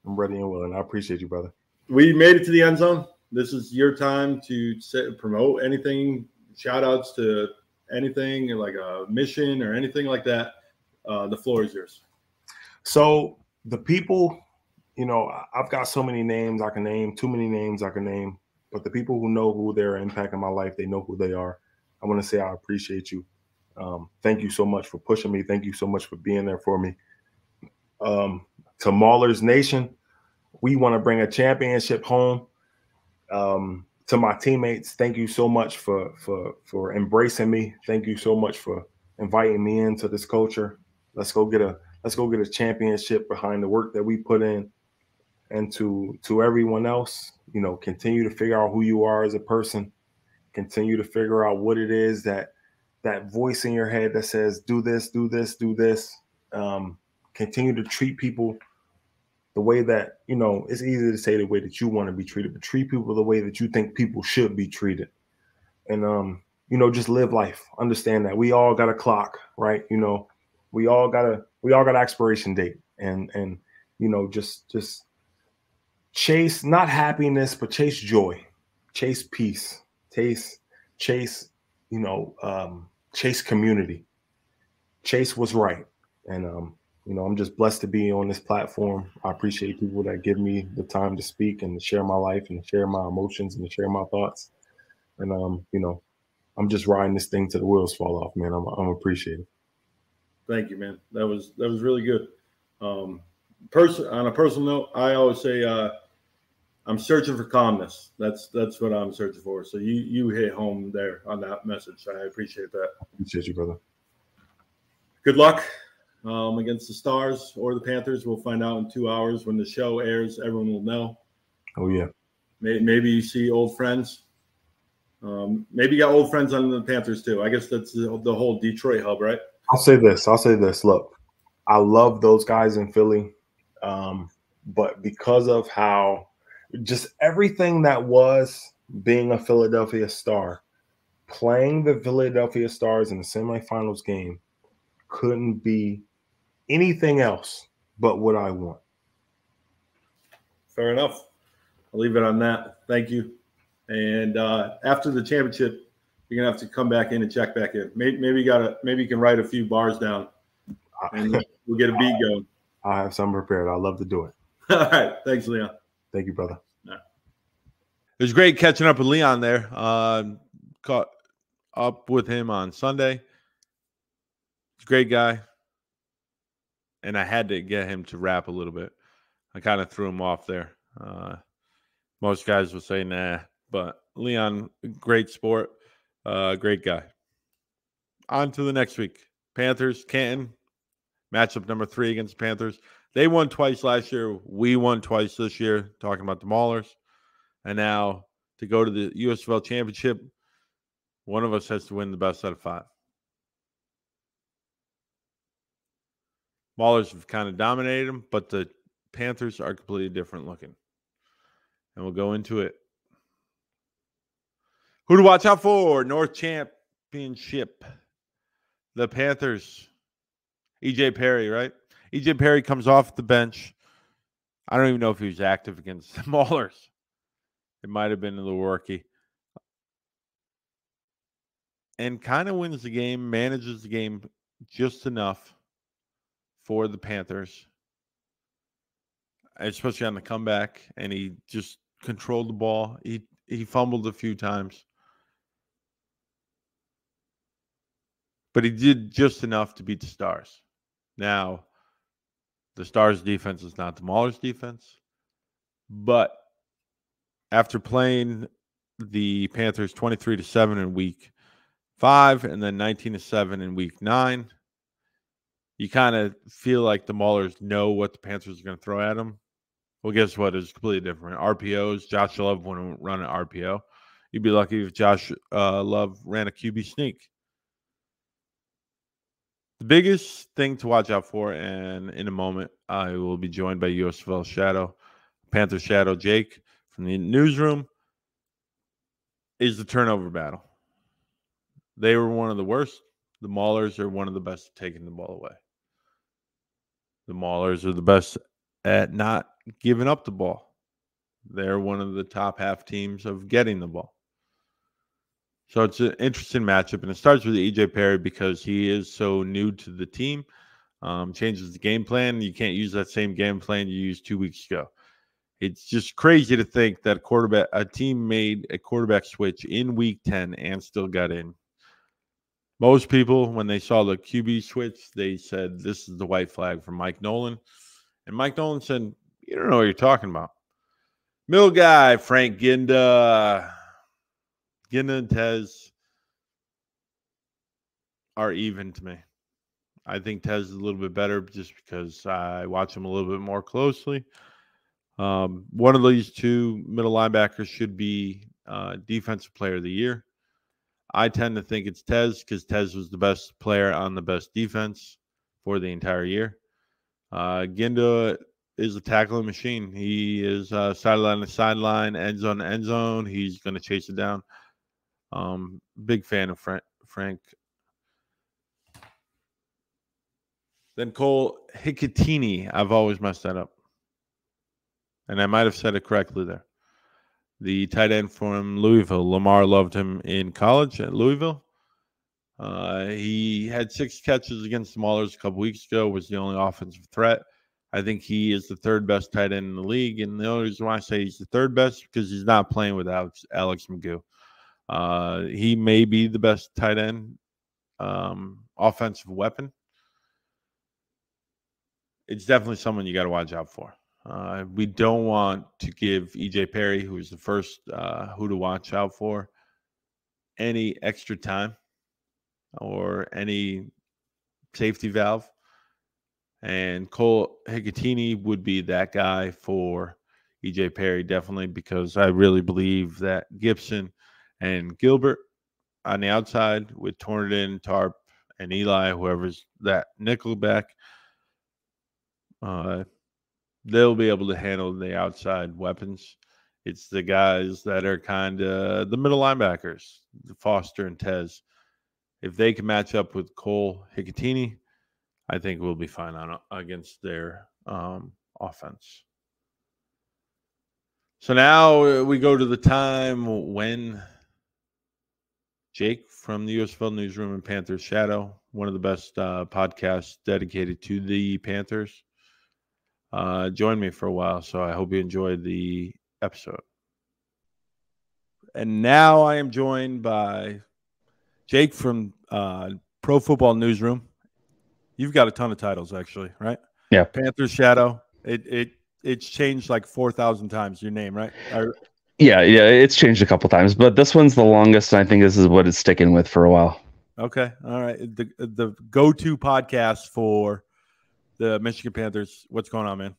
I'm ready and willing. I appreciate you, brother. We made it to the end zone. This is your time to promote anything, shout outs to anything like a mission or anything like that. The floor is yours. So the people, I've got so many names I can name, too many names I can name, but the people who know who they're impacting my life, they know who they are. I want to say I appreciate you. Thank you so much for pushing me. Thank you so much for being there for me. To Maulers Nation, we want to bring a championship home. to my teammates, thank you so much for embracing me. Thank you so much for inviting me into this culture. Let's go get a championship behind the work that we put in. And to everyone else, you know, continue to figure out who you are as a person. Continue to figure out what it is that voice in your head that says, do this, do this, do this. Continue to treat people the way that, you know, it's easy to say the way that you want to be treated, but treat people the way that you think people should be treated. And, you know, just live life. Understand that we all got a clock, right? You know, we all got an expiration date, and, you know, just chase, not happiness, but chase joy, chase peace, chase, you know, chase community, chase what's right. And, you know, I'm just blessed to be on this platform. I appreciate people that give me the time to speak and to share my life and to share my emotions and to share my thoughts. And, you know, I'm just riding this thing till the wheels fall off, man. I'm appreciative. Thank you, man. That was really good. On a personal note, I always say I'm searching for calmness. That's what I'm searching for. So you hit home there on that message. I appreciate that. Appreciate you, brother. Good luck against the Stars or the Panthers. We'll find out in 2 hours when the show airs. Everyone will know. Oh, yeah. Maybe you see old friends. Maybe you got old friends on the Panthers too. I guess that's the whole Detroit hub, right? I'll say this. Look, I love those guys in Philly, but because of how just everything that was being a Philadelphia Star, playing the Philadelphia Stars in the semifinals game couldn't be anything else but what I want. Fair enough. I'll leave it on that. Thank you. And after the championship, you're gonna have to come back in and check back in. Maybe you can write a few bars down, and we'll get a beat going. I have some prepared. I'd love to do it. All right. Thanks, Leon. Thank you, brother. Right. It was great catching up with Leon there. Caught up with him on Sunday. He's a great guy. And I had to get him to rap a little bit. I kind of threw him off there. Most guys will say, nah. But Leon, great sport. Great guy. On to the next week. Panthers, Canton. Matchup number 3 against the Panthers. They won twice last year. We won twice this year, talking about the Maulers. And now to go to the USFL championship, one of us has to win the best out of 5. Maulers have kind of dominated them, but the Panthers are completely different looking. And we'll go into it. Who to watch out for? North Championship. The Panthers. EJ Perry, right? EJ Perry comes off the bench. I don't even know if he was active against the Maulers. It might have been a little rookie. And kind of wins the game, manages the game just enough for the Panthers, especially on the comeback. And he just controlled the ball. He fumbled a few times. But he did just enough to beat the Stars. Now, the Stars' defense is not the Maulers' defense. But after playing the Panthers 23-7 in week 5 and then 19-7 in week 9, you kind of feel like the Maulers know what the Panthers are going to throw at them. Well, guess what? It's completely different. RPOs, Josh Love wouldn't run an RPO. You'd be lucky if Josh Love ran a QB sneak. The biggest thing to watch out for, and in a moment, I will be joined by USFL Shadow, Panther Shadow Jake from the newsroom, is the turnover battle. They were one of the worst. The Maulers are one of the best at taking the ball away. The Maulers are the best at not giving up the ball. They're one of the top half teams of getting the ball. So it's an interesting matchup, and it starts with EJ Perry because he is so new to the team. Changes the game plan. You can't use that same game plan you used 2 weeks ago. It's just crazy to think that a team made a quarterback switch in week 10 and still got in. Most people, when they saw the QB switch, they said, this is the white flag from Mike Nolan. And Mike Nolan said, you don't know what you're talking about. Middle guy, Frank Ginda. Ginda and Tez are even to me. I think Tez is a little bit better just because I watch him a little bit more closely. One of these two middle linebackers should be Defensive Player of the Year. I tend to think it's Tez because Tez was the best player on the best defense for the entire year. Ginda is a tackling machine. He is sideline to sideline, end zone to end zone. He's going to chase it down. Big fan of Frank. Then Cole Hicatini. I've always messed that up. And I might have said it correctly there. The tight end from Louisville. Lamar loved him in college at Louisville. He had 6 catches against the Maulers a couple weeks ago, was the only offensive threat. I think he is the 3rd best tight end in the league. And the only reason why I say he's the 3rd best because he's not playing with Alex McGough. He may be the best tight end offensive weapon. It's definitely someone you got to watch out for. We don't want to give EJ Perry, who is the first who to watch out for, any extra time or any safety valve. And Cole Hicatini would be that guy for EJ Perry, definitely, because I really believe that Gibson and Gilbert on the outside with Tornadin, Tarp, and Eli, whoever's that nickelback, they'll be able to handle the outside weapons. It's the guys that are kind of the middle linebackers, Foster and Tez. If they can match up with Cole Hicatini, I think we'll be fine against their offense. So now we go to the time when Jake from the USFL Newsroom and Panther Shadow, one of the best podcasts dedicated to the Panthers, joined me for a while. So I hope you enjoyed the episode. And now I am joined by Jake from Pro Football Newsroom. You've got a ton of titles, actually, right? Yeah. Panther Shadow. It's changed like 4,000 times, your name, right? Yeah, it's changed a couple times, but this one's the longest, and I think this is what it's sticking with for a while. Okay, all right. The go-to podcast for the Michigan Panthers. What's going on, man?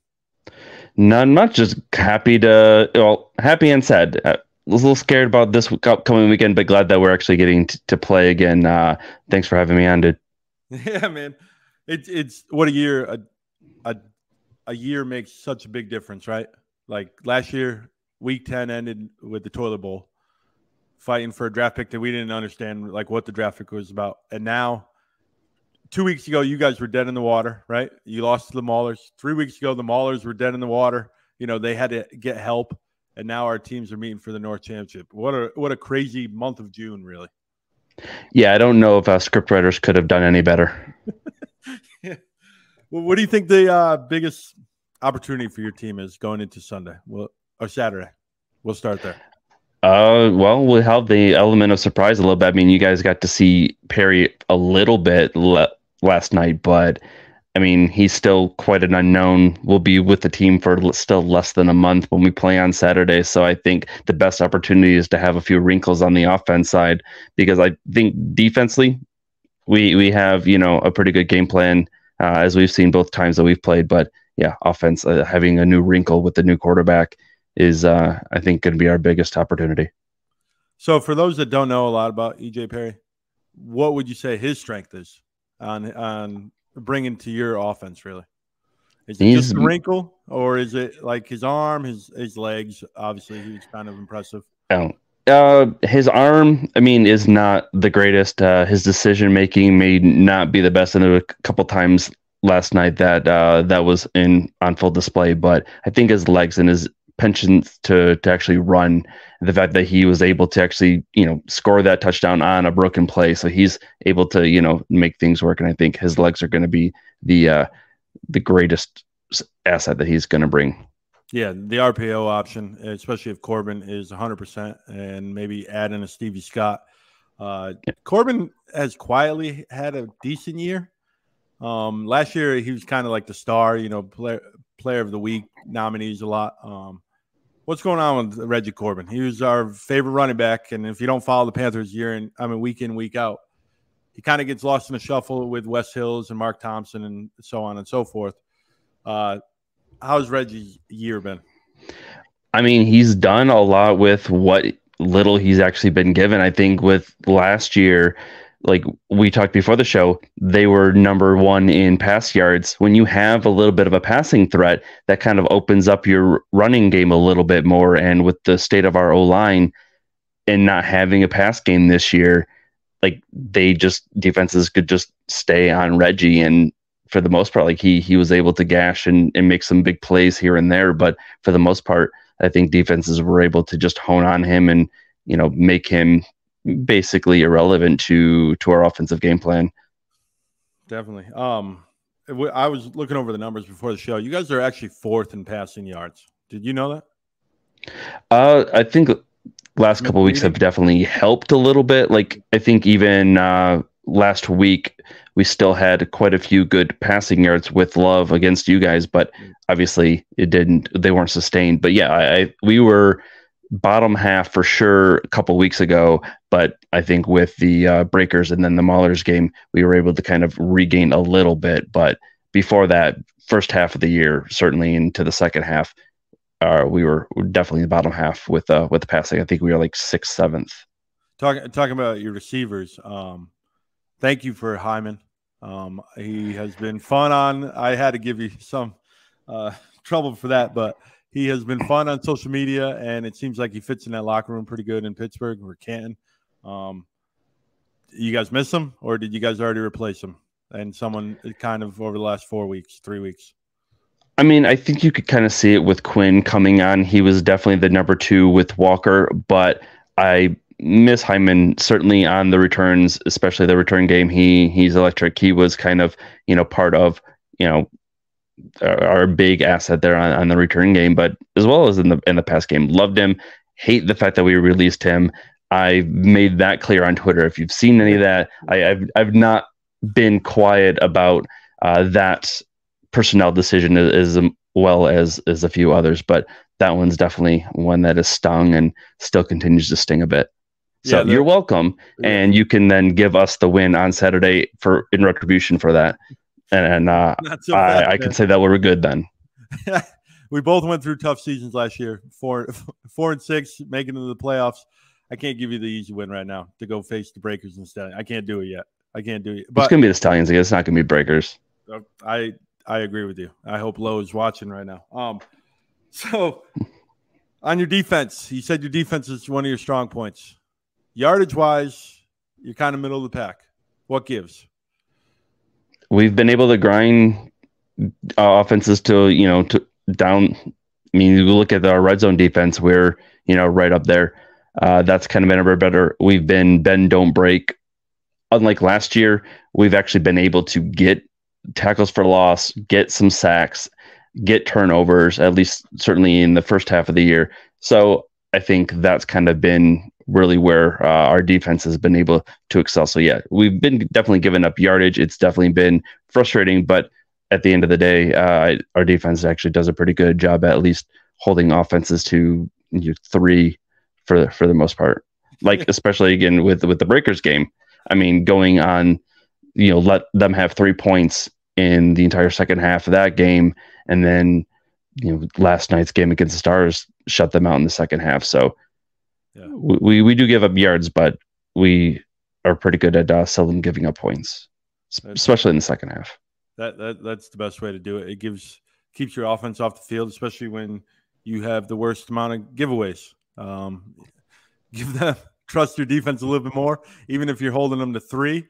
Not much. Just happy and sad. I was a little scared about this upcoming weekend, but glad that we're actually getting to play again. Thanks for having me on, dude. Yeah, man. It's what a year. A year makes such a big difference, right? Like last year, Week 10 ended with the toilet bowl, fighting for a draft pick that we didn't understand, like what the draft pick was about. And now, 2 weeks ago, you guys were dead in the water, right? You lost to the Maulers. 3 weeks ago, the Maulers were dead in the water. You know, they had to get help, and now our teams are meeting for the North Championship. What a crazy month of June, really. Yeah, I don't know if script writers could have done any better. Yeah. Well, what do you think the biggest opportunity for your team is going into Sunday? Or Saturday? We'll start there. Well, we'll have the element of surprise a little bit. I mean, you guys got to see Perry a little bit last night, but I mean, he's still quite an unknown. We'll be with the team for still less than a month when we play on Saturday. So I think the best opportunity is to have a few wrinkles on the offense side, because I think defensively, we have, a pretty good game plan, as we've seen both times that we've played. But yeah, offense, having a new wrinkle with the new quarterback is, I think, going to be our biggest opportunity. So for those that don't know a lot about EJ Perry, what would you say his strength is on bringing to your offense, really? Is it just a wrinkle, or is it like his arm, his legs? Obviously, he was kind of impressive. His arm, I mean, is not the greatest. His decision-making may not be the best. And there were a couple times last night that was on full display, but I think his legs and his penchant to actually run, the fact that he was able to actually, score that touchdown on a broken play. So he's able to, make things work. And I think his legs are going to be the greatest asset that he's going to bring. Yeah, the RPO option, especially if Corbin is 100%, and maybe add in a Stevie Scott. Corbin has quietly had a decent year. Last year, he was kind of like the star, player of the week nominees a lot. What's going on with Reggie Corbin? He was our favorite running back, and if you don't follow the Panthers week in, week out, he kind of gets lost in the shuffle with Wes Hills and Mark Thompson and so on and so forth. How's Reggie's year been? I mean, he's done a lot with what little he's actually been given. I think with last year, like we talked before the show, they were number 1 in pass yards. When you have a little bit of a passing threat, that kind of opens up your running game a little bit more. And with the state of our O-line and not having a pass game this year, like defenses could just stay on Reggie. And for the most part, like he was able to gash and make some big plays here and there. But for the most part, I think defenses were able to just hone on him and, make him basically irrelevant to our offensive game plan. Definitely. I was looking over the numbers before the show. You guys are actually 4th in passing yards. Did you know that? I think last couple of weeks have definitely helped a little bit. Like I think even last week we still had quite a few good passing yards with Love against you guys, but obviously they weren't sustained. But yeah, we were bottom half for sure a couple weeks ago, but I think with the Breakers and then the Maulers game, we were able to kind of regain a little bit. But before that, first half of the year, certainly into the second half, we were definitely the bottom half with the passing. I think we were like 6th, 7th. Talking about your receivers, thank you for Hyman. He has been fun on. I had to give you some trouble for that, but he has been fun on social media, and it seems like he fits in that locker room pretty good in Pittsburgh or Canton. You guys miss him, or did you guys already replace him? And someone kind of over the last 3 weeks. I mean, I think you could kind of see it with Quinn coming on. He was definitely the number 2 with Walker, but I miss Hyman certainly on the returns, especially the return game. He's electric. He was kind of, part of, our big asset there on the return game, but as well as in the pass game. Loved him. Hate the fact that we released him. I made that clear on Twitter. If you've seen any of that, I've not been quiet about that personnel decision as well as a few others, but that one's definitely one that has stung and still continues to sting a bit. So you're welcome, and you can then give us the win on Saturday in retribution for that. And I can say that we're good then. We both went through tough seasons last year. 4-6, making it to the playoffs. I can't give you the easy win right now to go face the Breakers instead. I can't do it yet. I can't do it. But it's gonna be the Stallions again. It's not gonna be Breakers. I agree with you. I hope Lowe is watching right now. So on your defense, you said your defense is one of your strong points. Yardage wise, you're kind of middle of the pack. What gives? We've been able to grind offenses to down. I mean, you look at our red zone defense, we're right up there. That's kind of been a better. We've been bend, don't break. Unlike last year, we've actually been able to get tackles for loss, get some sacks, get turnovers, at least certainly in the first half of the year. So I think that's kind of been really where our defense has been able to excel. So yeah, we've been definitely giving up yardage. It's definitely been frustrating, but at the end of the day, our defense actually does a pretty good job at least holding offenses to 3 for the most part. Like especially again with the Breakers game. I mean, going on, let them have 3 points in the entire second half of that game, and then last night's game against the Stars shut them out in the second half. So yeah. We do give up yards, but we are pretty good at seldom giving up points, especially in the second half. That's the best way to do it. It keeps your offense off the field, especially when you have the worst amount of giveaways. Trust your defense a little bit more, even if you're holding them to 3.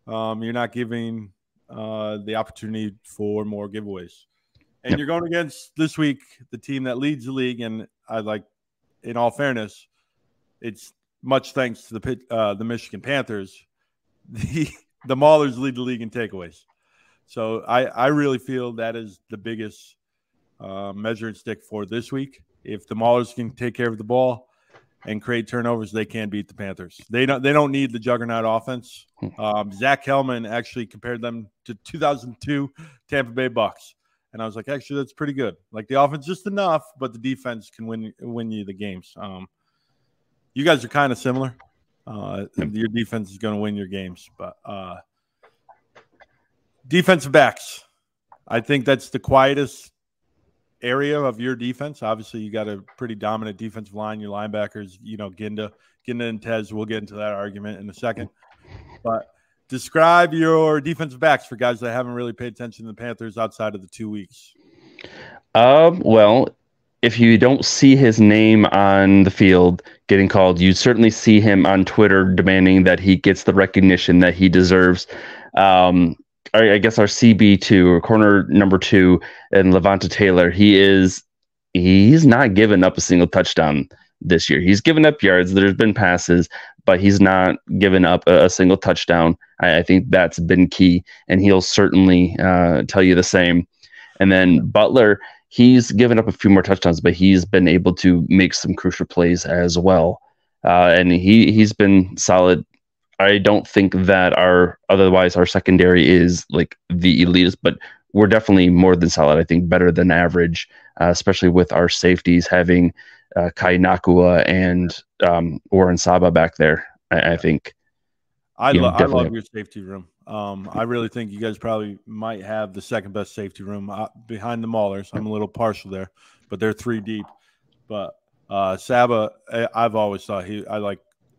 You're not giving the opportunity for more giveaways. And You're going against this week the team that leads the league, and in all fairness, it's much thanks to the Michigan Panthers. The Maulers lead the league in takeaways. So I really feel that is the biggest measuring stick for this week. If the Maulers can take care of the ball and create turnovers, they can beat the Panthers. They don't need the juggernaut offense. Zach Hellman actually compared them to 2002 Tampa Bay Bucks And I was like, actually, that's pretty good. Like the offense just enough, but the defense can win you the games. You guys are kind of similar. Your defense is going to win your games, but defensive backs. I think that's the quietest area of your defense. Obviously, you got a pretty dominant defensive line. Your linebackers, Ginda and Tez. We'll get into that argument in a second. But describe your defensive backs for guys that haven't really paid attention to the Panthers outside of the 2 weeks. Well, if you don't see his name on the field getting called, you certainly see him on Twitter demanding that he gets the recognition that he deserves. I guess our CB2 or corner number 2 and Levante Taylor, he's not given up a single touchdown this year. He's given up yards. There's been passes, but he's not given up a single touchdown. I think that's been key, and he'll certainly tell you the same. And then Butler, he's given up a few more touchdowns, but he's been able to make some crucial plays as well. And he's been solid. I don't think that our secondary is like the elitist, but we're definitely more than solid. I think better than average, especially with our safeties having Kai Nakua and Warren Saba back there. I think I love your safety room. I really think you guys probably might have the second best safety room behind the Maulers. I'm a little partial there, but they're 3 deep. But Saba, I've always thought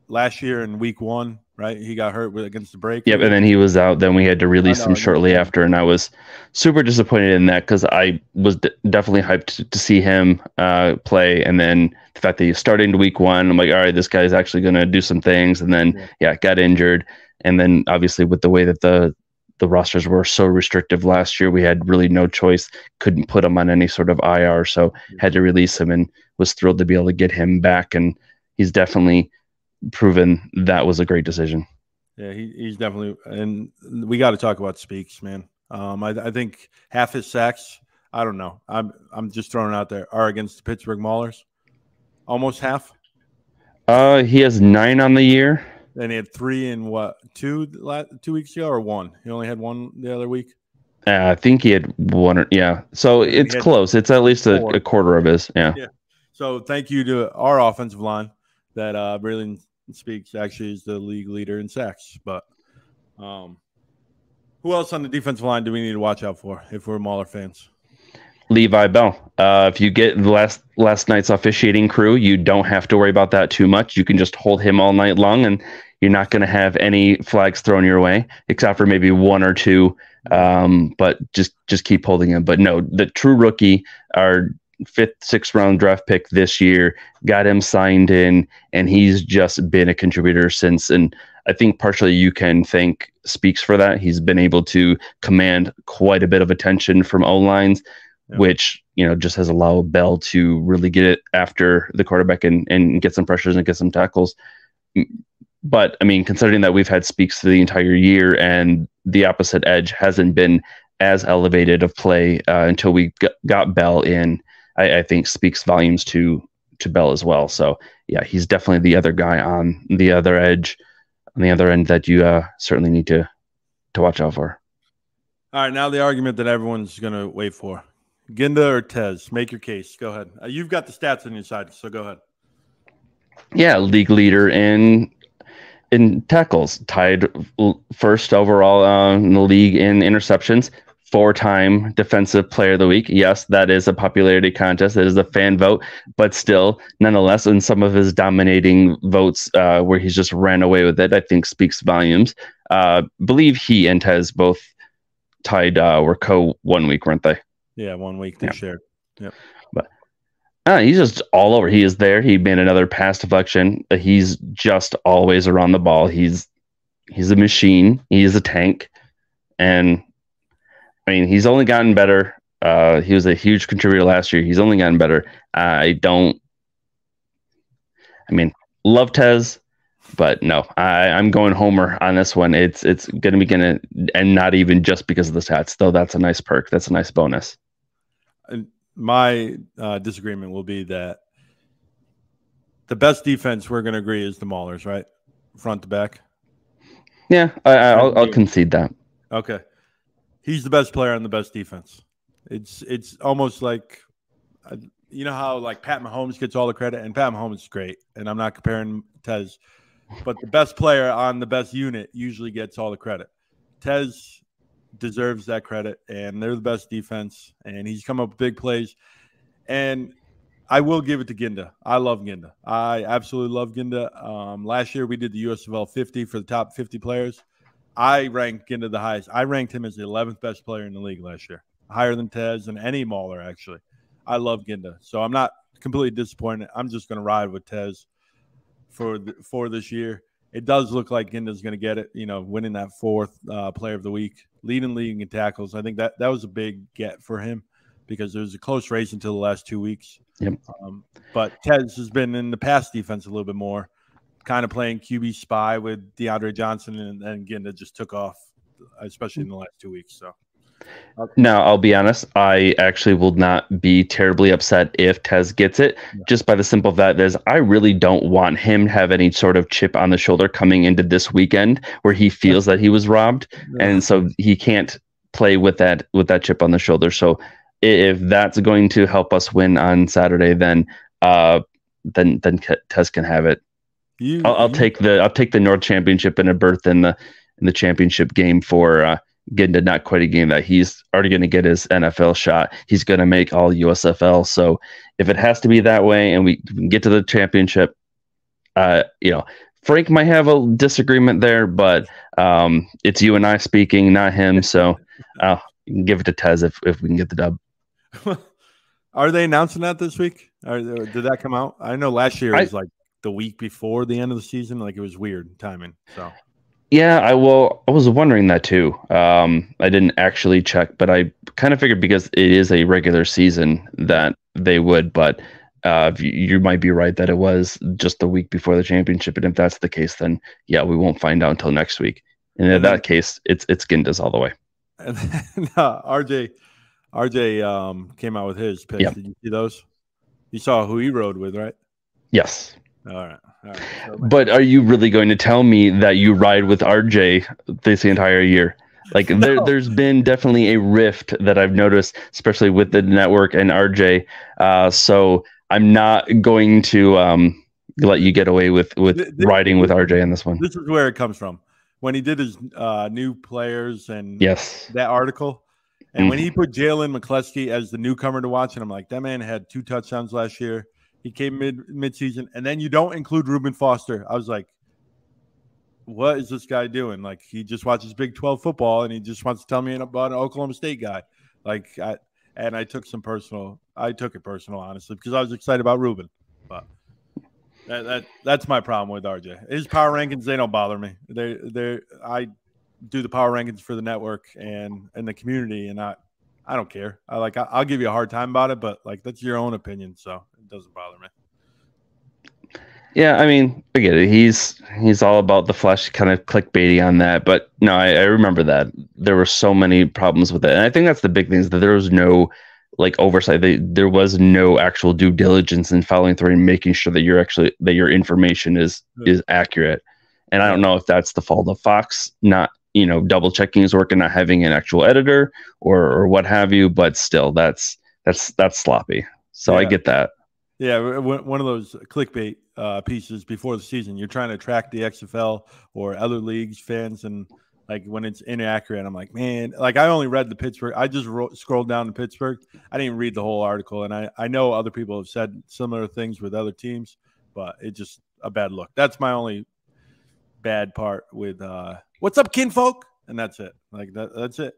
last year in week 1, right? He got hurt against the break. Yep, and then he was out. Then we had to release him shortly after, and I was super disappointed in that because I was definitely hyped to see him play. And then the fact that he started into week 1, I'm like, all right, this guy's actually going to do some things. And then, got injured. And then obviously with the way that the rosters were so restrictive last year, we had really no choice. Couldn't put him on any sort of IR, so had to release him, and was thrilled to be able to get him back. And he's definitely proven that was a great decision. Yeah, he's definitely, and we got to talk about Speaks, man. I think half his sacks, I don't know, I'm just throwing it out there, are against the Pittsburgh Maulers. Almost half. He has 9 on the year. And he had 3 in what, 2 weeks ago, or 1? He only had 1 the other week. I think he had 1. So it's close. It's at least a quarter of his. Yeah. So thank you to our offensive line that Braylon Speaks actually is the league leader in sacks. But who else on the defensive line do we need to watch out for if we're Mauler fans? Levi Bell. If you get the last night's officiating crew, you don't have to worry about that too much. You can just hold him all night long, and you're not going to have any flags thrown your way, except for maybe 1 or 2. But just keep holding him. But no, the true rookie, our 5th, 6th round draft pick this year, got him signed in, and he's just been a contributor since. And I think partially you can thank Speaks for that. He's been able to command quite a bit of attention from O-lines, which, just has allowed Bell to really get it after the quarterback and get some pressures and get some tackles. But I mean, considering that we've had Speaks for the entire year and the opposite edge hasn't been as elevated of play until we got Bell in, I think speaks volumes to Bell as well. So yeah, he's definitely the other guy on the other edge, on the other end that you certainly need to watch out for. All right, now the argument that everyone's going to wait for. Ginda or Tez? Make your case. Go ahead. You've got the stats on your side, so go ahead. Yeah, league leader in tackles, tied first overall in the league in interceptions, 4-time defensive player of the week. Yes, that is a popularity contest. It is a fan vote, but still, nonetheless, in some of his dominating votes where he's just ran away with it, I think speaks volumes. Believe he and Tez both tied were 1 week, weren't they? Yeah, 1 week they shared. Yep. But he's just all over. He is there. He made another pass deflection. He's just always around the ball. He's a machine. He's a tank. And I mean, he's only gotten better. He was a huge contributor last year. He's only gotten better. Love Tez, but no, I'm going Homer on this one. It's going to be and not even just because of the stats, though. That's a nice perk. That's a nice bonus. My disagreement will be that the best defense we're going to agree is the Maulers, right? Front to back. Yeah, I'll concede that. Okay. He's the best player on the best defense. It's almost like you know how like Pat Mahomes gets all the credit, and Pat Mahomes is great, and I'm not comparing Tez, but the best player on the best unit usually gets all the credit. Tez deserves that credit, and they're the best defense, and he's come up with big plays. And I will give it to Ginda. I love Ginda. I absolutely love Ginda. Last year we did the USFL 50 for the top 50 players. I ranked Ginda the highest. I ranked him as the 11th best player in the league last year, higher than Tez and any Mauler, actually. I love Ginda. So I'm not completely disappointed. I'm just going to ride with Tez for this year. It does look like Ginda's going to get it, winning that 4th player of the week, leading in tackles. I think that was a big get for him because there was a close race until the last 2 weeks. Yep. But Tez has been in the pass defense a little bit more, kind of playing QB spy with DeAndre Johnson, and Ginda just took off, especially in the last 2 weeks. So. Now, I'll be honest, I actually will not be terribly upset if Tez gets it, just by the simple fact that I really don't want him to have any sort of chip on the shoulder coming into this weekend where he feels that he was robbed, and so he can't play with that chip on the shoulder. So if that's going to help us win on Saturday, then Tez can have it. I'll take the North Championship and a berth in the championship game for Ginda, not quite a game that he's already going to get his NFL shot. He's going to make all USFL. So if it has to be that way and we can get to the championship, Frank might have a disagreement there, but it's you and I speaking, not him. So you can give it to Tez if we can get the dub. Are they announcing that this week? Did that come out? I know last year it was like the week before the end of the season. Like it was weird timing. So. Yeah, I was wondering that too. I didn't actually check, but I kind of figured because it is a regular season that they would. But you might be right that it was just the week before the championship, and if that's the case, then yeah, we won't find out until next week. And in that case, it's Ginda's all the way. And then, RJ came out with his picks. Yep. Did you see those? You saw who he rode with, right? Yes. All right. But are you really going to tell me that you ride with RJ this entire year? Like there's been definitely a rift that I've noticed, especially with the network and RJ. So I'm not going to let you get away with riding with RJ on this one. This is where it comes from. When he did his new players and that article, and when he put Jalen McCleskey as the newcomer to watch, and I'm like, that man had 2 touchdowns last year. He came mid-season, and then you don't include Reuben Foster. I was like, what is this guy doing? Like, he just watches Big 12 football, and he just wants to tell me about an Oklahoma State guy. Like, I took it personal, honestly, because I was excited about Reuben. But that's my problem with RJ. His power rankings, they don't bother me. I do the power rankings for the network and the community, and I don't care. I'll give you a hard time about it, but like that's your own opinion, so it doesn't bother me. Yeah, I mean, I get it. He's all about the flesh, kind of clickbaity on that. But no, I remember that there were so many problems with it, and I think that's the big thing is that there was no oversight. There was no actual due diligence in following through and making sure that your information is accurate. And I don't know if that's the fault of Fox not double checking his work and not having an actual editor or what have you, but still that's sloppy. So yeah. I get that. Yeah. One of those clickbait pieces before the season, you're trying to attract the XFL or other leagues fans. And like when it's inaccurate, I'm like, man, like I only read the Pittsburgh. I just scrolled down to Pittsburgh. I didn't read the whole article. And I know other people have said similar things with other teams, but it's just a bad look. That's my only bad part with what's up, kinfolk? And that's it. Like that's it.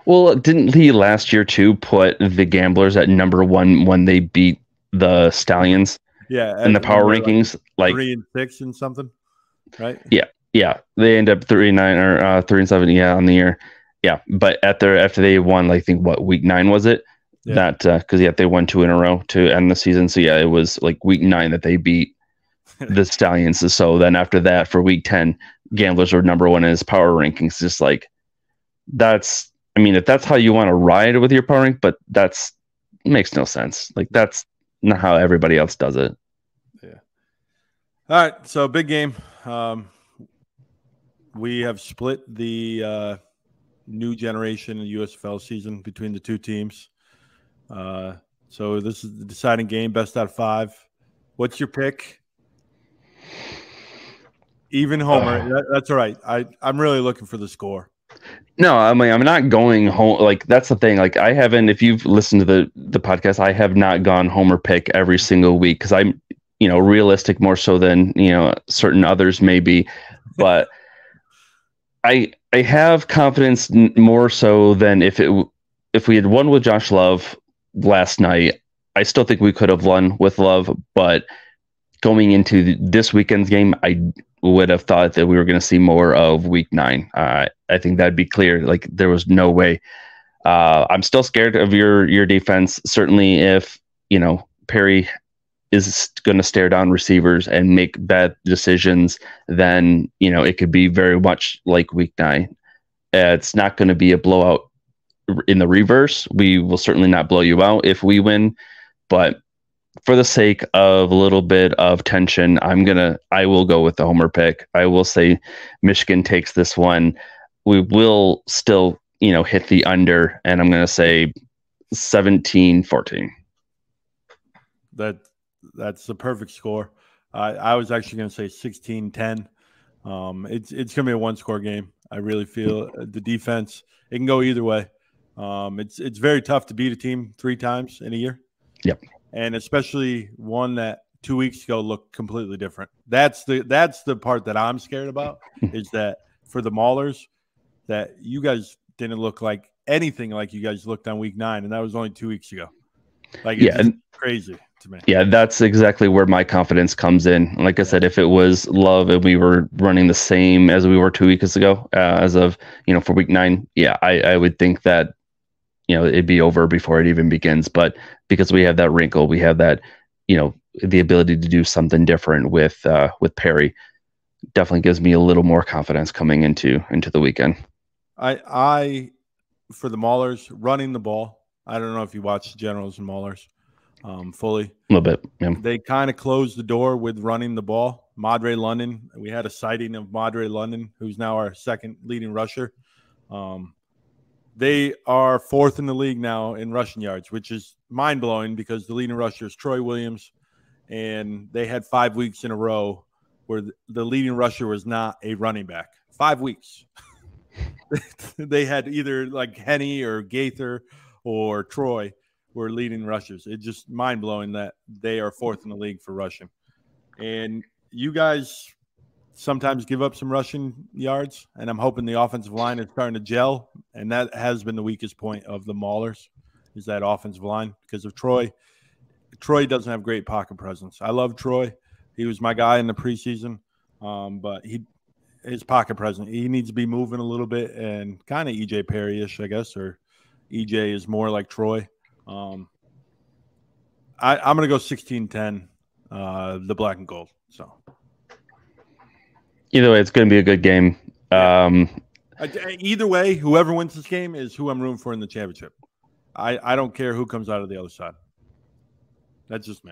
Well, didn't he last year too put the Gamblers at number 1 when they beat the Stallions? Yeah, in the power rankings, like 3 and 6 and something, right? Yeah. They end up 3-9 or 3-7, yeah, on the year. Yeah, but after they won, I think week 9 was it? Yeah. That because they won 2 in a row to end the season. So yeah, it was like week 9 that they beat the Stallions. So then after that, for week 10, Gamblers were number 1 in his power rankings. Just like that's, I mean, if that's how you want to ride with your power rank, but that's makes no sense. Like that's not how everybody else does it. Yeah. All right. So big game. We have split the new generation USFL season between the two teams. So this is the deciding game, best out of 5. What's your pick? Even Homer. That's all right. I'm really looking for the score. No, I mean, I'm not going home. Like, that's the thing. Like, I haven't, if you've listened to the podcast, I have not gone Homer pick every single week because I'm, realistic more so than, certain others maybe. But I have confidence more so than if we had won with Josh Love last night. I still think we could have won with Love, but going into this weekend's game, I would have thought that we were going to see more of Week 9. I think that'd be clear. Like, there was no way. I'm still scared of your defense. Certainly, if Perry is going to stare down receivers and make bad decisions, then it could be very much like Week 9. It's not going to be a blowout in the reverse. We will certainly not blow you out if we win, but for the sake of a little bit of tension, I will go with the Homer pick. I will say Michigan takes this one. We will still, hit the under, and I'm going to say 17-14. That's the perfect score. I was actually going to say 16-10. It's going to be a one-score game. I really feel the defense, it can go either way. It's very tough to beat a team 3 times in a year. Yep. And especially one that 2 weeks ago looked completely different. That's the part that I'm scared about is that for the Maulers, that you guys didn't look like anything like you guys looked on Week 9, and that was only 2 weeks ago. Like, it's just crazy to me. Yeah, that's exactly where my confidence comes in. Like I said, if it was Love and we were running the same as we were 2 weeks ago, as of for Week 9, yeah, I would think that it'd be over before it even begins. But because we have that wrinkle, we have that, the ability to do something different with Perry, definitely gives me a little more confidence coming into the weekend. I for the Maulers running the ball. I don't know if you watch the Generals and Maulers fully. A little bit. Yeah. They kind of closed the door with running the ball. Madre London. We had a sighting of Madre London, who's now our second leading rusher. They are 4th in the league now in rushing yards, which is mind-blowing because the leading rusher is Troy Williams, and they had 5 weeks in a row where the leading rusher was not a running back. 5 weeks. They had either like Henny or Gaither or Troy were leading rushers. It's just mind-blowing that they are 4th in the league for rushing. And you guys – sometimes give up some rushing yards, and I'm hoping the offensive line is starting to gel, and that has been the weakest point of the Maulers is that offensive line because of Troy. Troy doesn't have great pocket presence. I love Troy. He was my guy in the preseason, but his pocket presence, he needs to be moving a little bit and kind of EJ Perry-ish, I guess, or EJ is more like Troy. I'm going to go 16-10, the black and gold, so. Either way, it's going to be a good game. Either way, whoever wins this game is who I'm rooting for in the championship. I don't care who comes out of the other side. That's just me.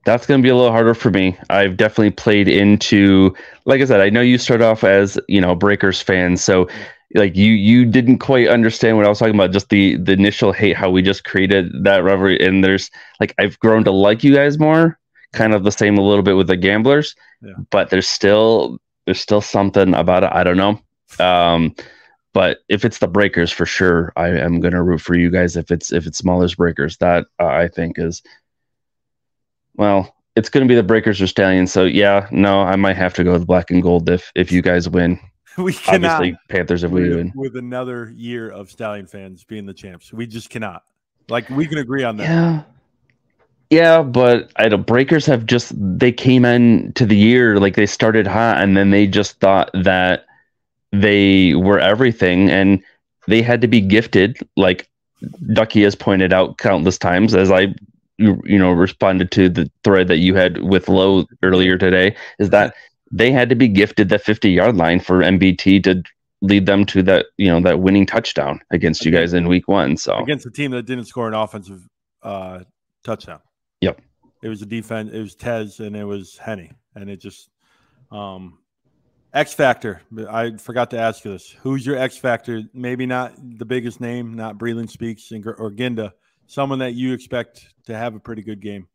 That's going to be a little harder for me. I've definitely played into, like I said, I know you start off as, Breakers fan. So like you didn't quite understand what I was talking about, just the initial hate, how we just created that rivalry. And there's like, I've grown to like you guys more. Kind of the same a little bit with the Gamblers, but there's still something about it. I don't know. But if it's the Breakers, for sure, I am going to root for you guys. If it's Maulers Breakers, that I think is, well, it's going to be the Breakers or Stallions. So yeah, no, I might have to go with black and gold if you guys win. We cannot. Obviously, Panthers if we win. With another year of Stallion fans being the champs, we just cannot. Like, we can agree on that. Yeah. Yeah, but Breakers they came in to the year, like they started hot and then they just thought that they were everything and they had to be gifted. Like Ducky has pointed out countless times as I, responded to the thread that you had with Lowe earlier today, is that they had to be gifted the 50-yard line for MBT to lead them to that, that winning touchdown against you guys in Week 1. So against a team that didn't score an offensive touchdown. Yep. It was a defense. It was Tez and it was Henny. And it just X Factor. I forgot to ask you this. Who's your X Factor? Maybe not the biggest name, not Breland Speaks or Ginda. Someone that you expect to have a pretty good game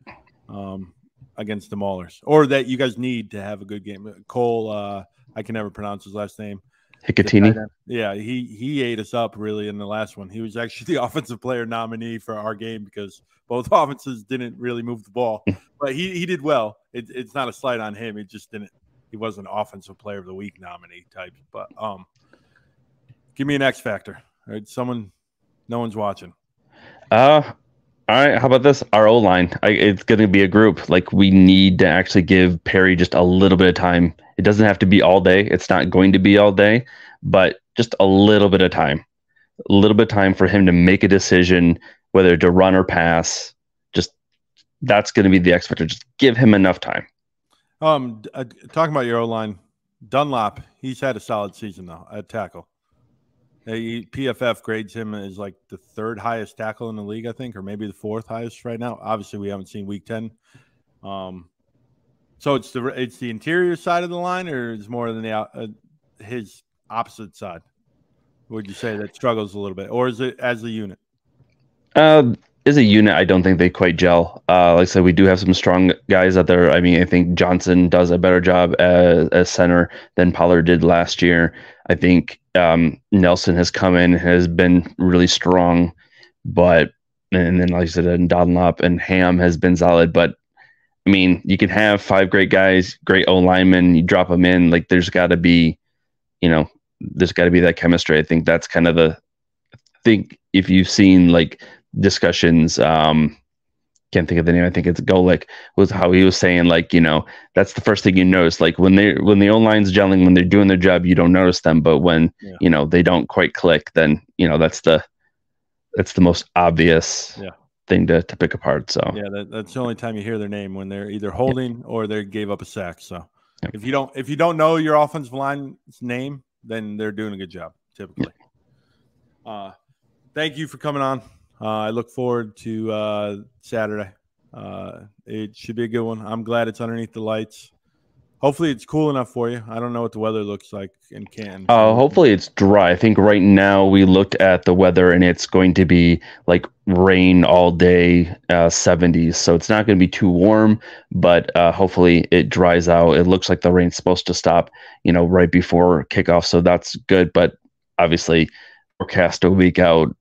against the Maulers, or that you guys need to have a good game. Cole, I can never pronounce his last name. Hicatini. Yeah, he ate us up really in the last one. He was actually the offensive player nominee for our game because both offenses didn't really move the ball, but he did well. It's not a slight on him. It just didn't. He wasn't an offensive player of the week nominee type. But give me an X Factor. All right, someone, no one's watching. All right. How about this? Our O-line. It's going to be a group. Like, we need to actually give Perry just a little bit of time. It doesn't have to be all day. It's not going to be all day, but just a little bit of time. A little bit of time for him to make a decision, whether to run or pass. Just that's going to be the X factor. Just give him enough time. Talking about your O-line, Dunlop, he's had a solid season, though, at tackle. PFF grades him as like the third highest tackle in the league, I think, or maybe the fourth highest right now. Obviously, we haven't seen week 10. So it's the interior side of the line, or it's more than his opposite side? Would you say that struggles a little bit, or is it as a unit? As a unit, I don't think they quite gel. Like I said, we do have some strong guys out there. I mean, I think Johnson does a better job as center than Pollard did last year. I think Nelson has come in, has been really strong, and then like I said, Dunlop and Ham has been solid. But I mean, you can have 5 great guys, great O linemen. You drop them in, like there's got to be that chemistry. I think that's kind of if you've seen like discussions, can't think of the name. I think it's Golick, was how he was saying, like, that's the first thing you notice. Like when the O-line's gelling, when they're doing their job, you don't notice them. But when, they don't quite click, then, that's the most obvious thing to pick apart. So yeah, that's the only time you hear their name, when they're either holding or they gave up a sack. So if you don't know your offensive line's name, then they're doing a good job typically. Thank you for coming on. I look forward to Saturday. It should be a good one. I'm glad it's underneath the lights. Hopefully it's cool enough for you. I don't know what the weather looks like in Canton. Hopefully it's dry. I think right now we looked at the weather and it's going to be like rain all day, 70s. So it's not going to be too warm, but hopefully it dries out. It looks like the rain's supposed to stop, right before kickoff. So that's good. But obviously forecast a week out,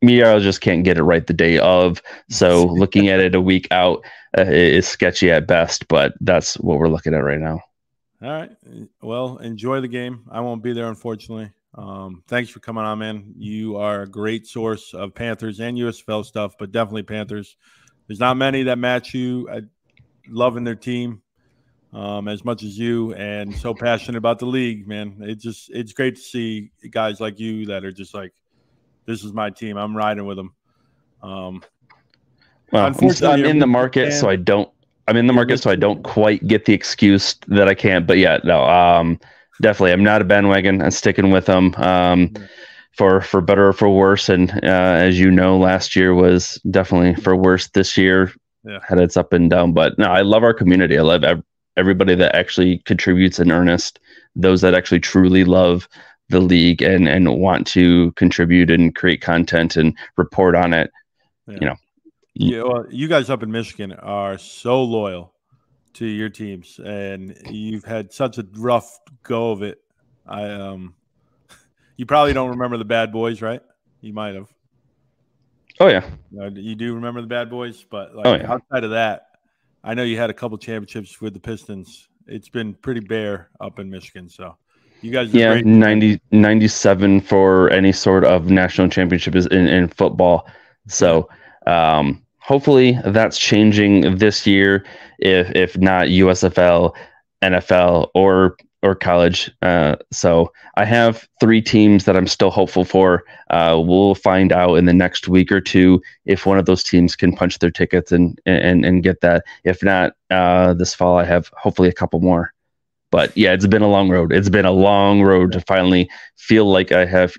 meteorologists can't get it right the day of. So looking at it a week out is sketchy at best, but that's what we're looking at right now. All right. Well, enjoy the game. I won't be there, unfortunately. Thanks for coming on, man. You are a great source of Panthers and USFL stuff, but definitely Panthers. There's not many that match you at loving their team as much as you, and so passionate about the league, man. It's great to see guys like you that are just like, this is my team. I'm riding with them. Well, I'm in the market, so I don't. I'm in the market, so I don't quite get the excuse that I can't. But yeah, no. Definitely, I'm not a bandwagon. I'm sticking with them for better or for worse. And as you know, last year was definitely for worse. This year had its up and down. But no, I love our community. I love everybody that actually contributes in earnest. Those that actually truly love the league and want to contribute and create content and report on it. Yeah, well, you guys up in Michigan are so loyal to your teams, and you've had such a rough go of it. You probably don't remember the Bad Boys, right? You might have. Oh yeah, you do remember the Bad Boys, but outside of that, I know you had a couple championships with the Pistons. It's been pretty bare up in Michigan, so. You guys, 97 for any sort of national championship is in football. So hopefully that's changing this year. If not USFL, NFL, or college. So I have 3 teams that I'm still hopeful for. We'll find out in the next week or two if one of those teams can punch their tickets and get that. If not, this fall I have hopefully a couple more. But yeah, it's been a long road. It's been a long road to finally feel like I have,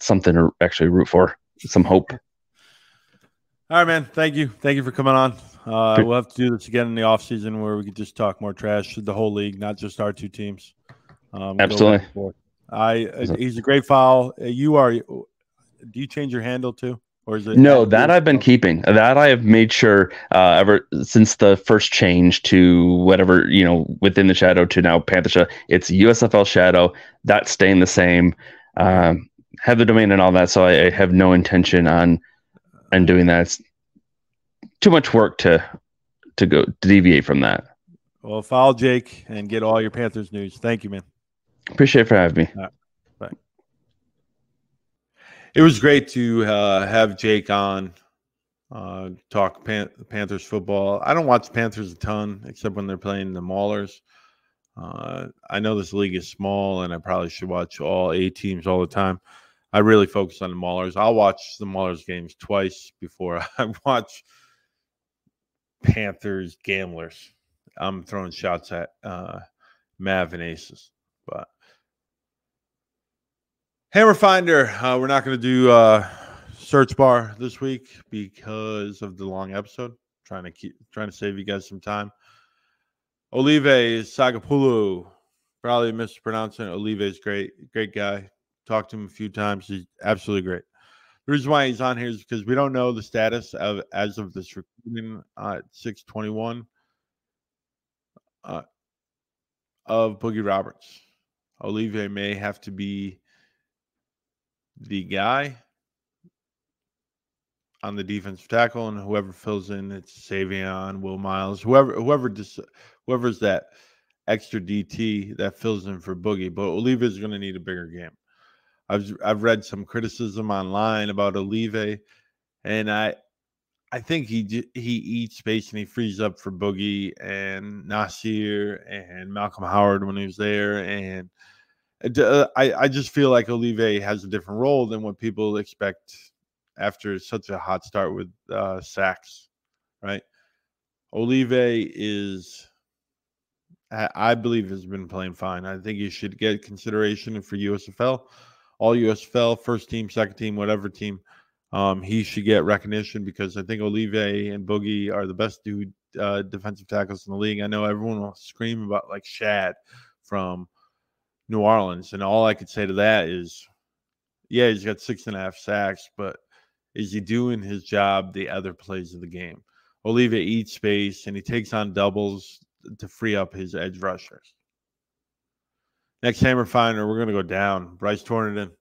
something to actually root for, some hope. All right, man. Thank you. Thank you for coming on. We'll have to do this again in the off season where we could just talk more trash to the whole league, not just our 2 teams. Absolutely. Go back and forth. He's a great follow. Do you change your handle too? Or is it No, that I've been keeping. That I have made sure ever since the first change to whatever, within the shadow to now Panther Shadow. It's USFL Shadow. That's staying the same. Have the domain and all that, so I have no intention on doing that. It's too much work to deviate from that. Well, follow Jake and get all your Panthers news. Thank you, man. Appreciate it for having me. Bye. It was great to have Jake on, talk Panthers football. I don't watch Panthers a ton, except when they're playing the Maulers. I know this league is small, and I probably should watch all 8 teams all the time. I really focus on the Maulers. I'll watch the Maulers games twice before I watch Panthers Gamblers. I'm throwing shots at Mav and Aces, but Hammer Finder, we're not going to do search bar this week because of the long episode. Trying to save you guys some time. Olive Sagapoulou, probably mispronouncing it. Olive is great guy. Talked to him a few times. He's absolutely great. The reason why he's on here is because we don't know the status as of this recording at 6/21 of Boogie Roberts. Olive may have to be the guy on the defensive tackle, and whoever fills in, it's Savion, Will Miles, whoever's that extra DT that fills in for Boogie. But Olive is going to need a bigger game. I've read some criticism online about Olive, and I think he eats space and he frees up for Boogie and Nasir and Malcolm Howard when he was there, and I just feel like Olive has a different role than what people expect after such a hot start with sacks, right? Olive I believe, has been playing fine. I think he should get consideration for USFL, all USFL, first team, second team, whatever team. He should get recognition because I think Olive and Boogie are the best defensive tackles in the league. I know everyone will scream about like Shad from New Orleans, and all I could say to that is, yeah, he's got 6.5 sacks, but is he doing his job the other plays of the game? Olive eats space, and he takes on doubles to free up his edge rushers. Next Hammer Finder, we're going to go down. Bryce Torneden.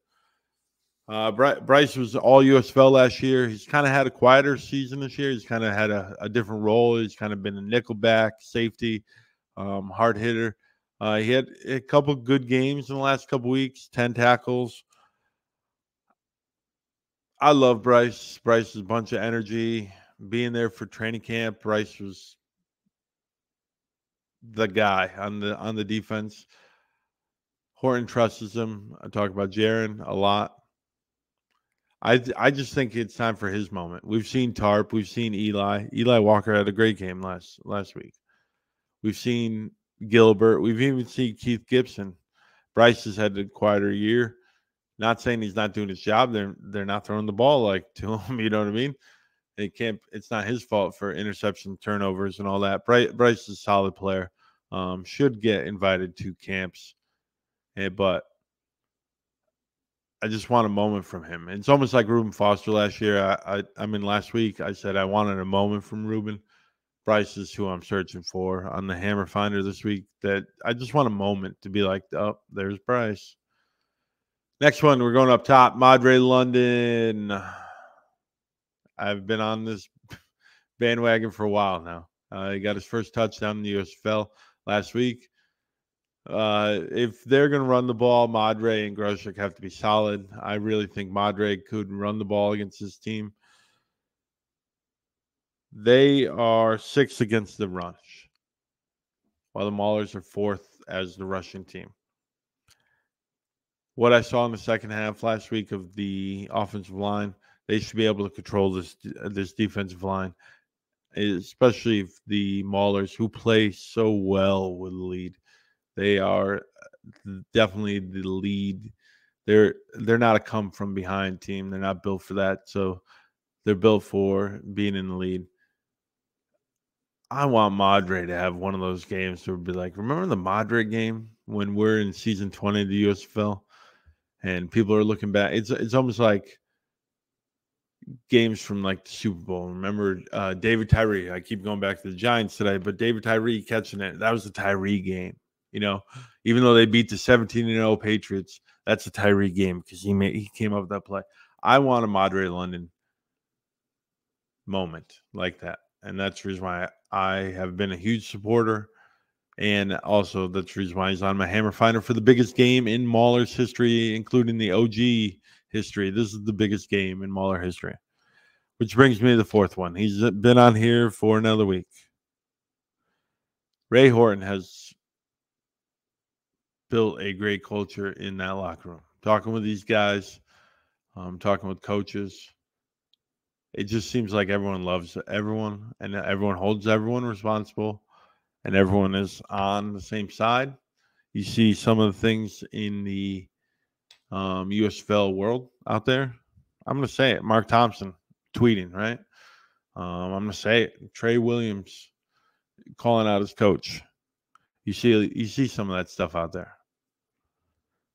Bryce was all USFL last year. He's kind of had a quieter season this year. He's kind of had a different role. He's kind of been a nickelback, safety, hard hitter. He had a couple good games in the last couple weeks, 10 tackles. I love Bryce. Bryce is a bunch of energy. Being there for training camp, Bryce was the guy on the defense. Horton trusts him. I talk about Jaron a lot. I just think it's time for his moment. We've seen Tarp. We've seen Eli. Eli Walker had a great game last week. We've seen Gilbert. We've even seen Keith Gibson. Bryce has had a quieter year. Not saying he's not doing his job. They're not throwing the ball like to him. You know what I mean? It's not his fault for interception, turnovers, and all that. Bryce is a solid player. Should get invited to camps, but I just want a moment from him. It's almost like Reuben Foster last year. Last week I said I wanted a moment from Reuben. Bryce is who I'm searching for on the Hammer Finder this week. That I just want a moment to be like, oh, there's Bryce. Next one, we're going up top. Madre London. I've been on this bandwagon for a while now. He got his first touchdown in the USFL last week. If they're going to run the ball, Madre and Groshek have to be solid. I really think Madre could run the ball against his team. They are 6th against the rush, while the Maulers are 4th as the rushing team. What I saw in the second half last week of the offensive line, they should be able to control this defensive line, especially if the Maulers, who play so well with the lead. They are definitely the lead. They're not a come from behind team. They're not built for that. So they're built for being in the lead. I want Madre to have one of those games to be like, remember the Madre game when we're in season 20 of the USFL and people are looking back? It's almost like games from like the Super Bowl. Remember David Tyree? I keep going back to the Giants today, but David Tyree catching it. That was the Tyree game. You know, even though they beat the 17-0 Patriots, that's a Tyree game because he came up with that play. I want a Madre London moment like that. And that's the reason why I have been a huge supporter. And also that's the reason why he's on my hammer finder for the biggest game in Maulers history, including the OG history. This is the biggest game in Mauler history. Which brings me to the fourth one. He's been on here for another week. Ray Horton has built a great culture in that locker room. Talking with these guys, talking with coaches. It just seems like everyone loves everyone and everyone holds everyone responsible and everyone is on the same side. You see some of the things in the USFL world out there. I'm going to say it. Mark Thompson tweeting, right? I'm going to say it. Trey Williams calling out his coach. You see some of that stuff out there.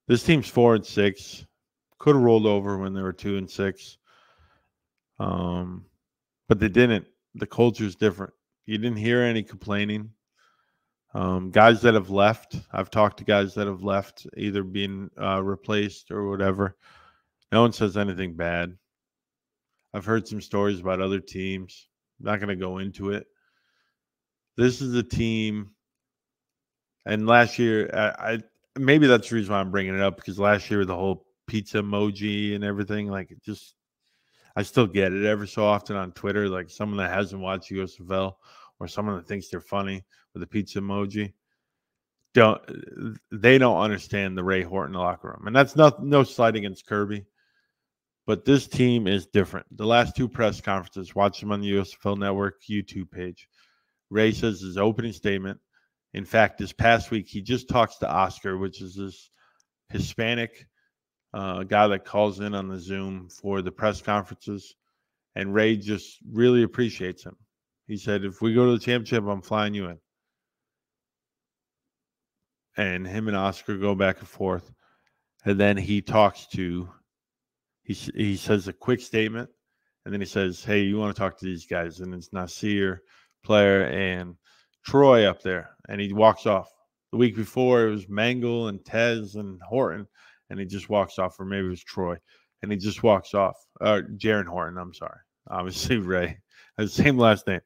This team's 4-6. Could have rolled over when they were 2-6. But they didn't. The culture's different. You didn't hear any complaining. Guys that have left, I've talked to guys that have left, either being replaced or whatever. No one says anything bad. I've heard some stories about other teams. I'm not going to go into it. This is a team, and last year, I maybe that's the reason why I'm bringing it up, because last year with the whole pizza emoji and everything, like it just, I still get it every so often on Twitter, like someone that hasn't watched USFL or someone that thinks they're funny with the pizza emoji. They don't understand the Ray Horton locker room. And that's no slight against Kirby. But this team is different. The last two press conferences, watch them on the USFL Network YouTube page. Ray says his opening statement. In fact, this past week, he just talks to Oscar, which is this Hispanic guy that calls in on the Zoom for the press conferences. And Ray just really appreciates him. He said, if we go to the championship, I'm flying you in. And him and Oscar go back and forth. And then he talks to, he says a quick statement. And then he says, hey, you want to talk to these guys. And it's Nasir, Player, and Troy up there. And he walks off. The week before, it was Mangle and Tez and Horton. And he just walks off. Or maybe it was Troy. And he just walks off. Jaron Horton, I'm sorry. Obviously, Ray has the same last name.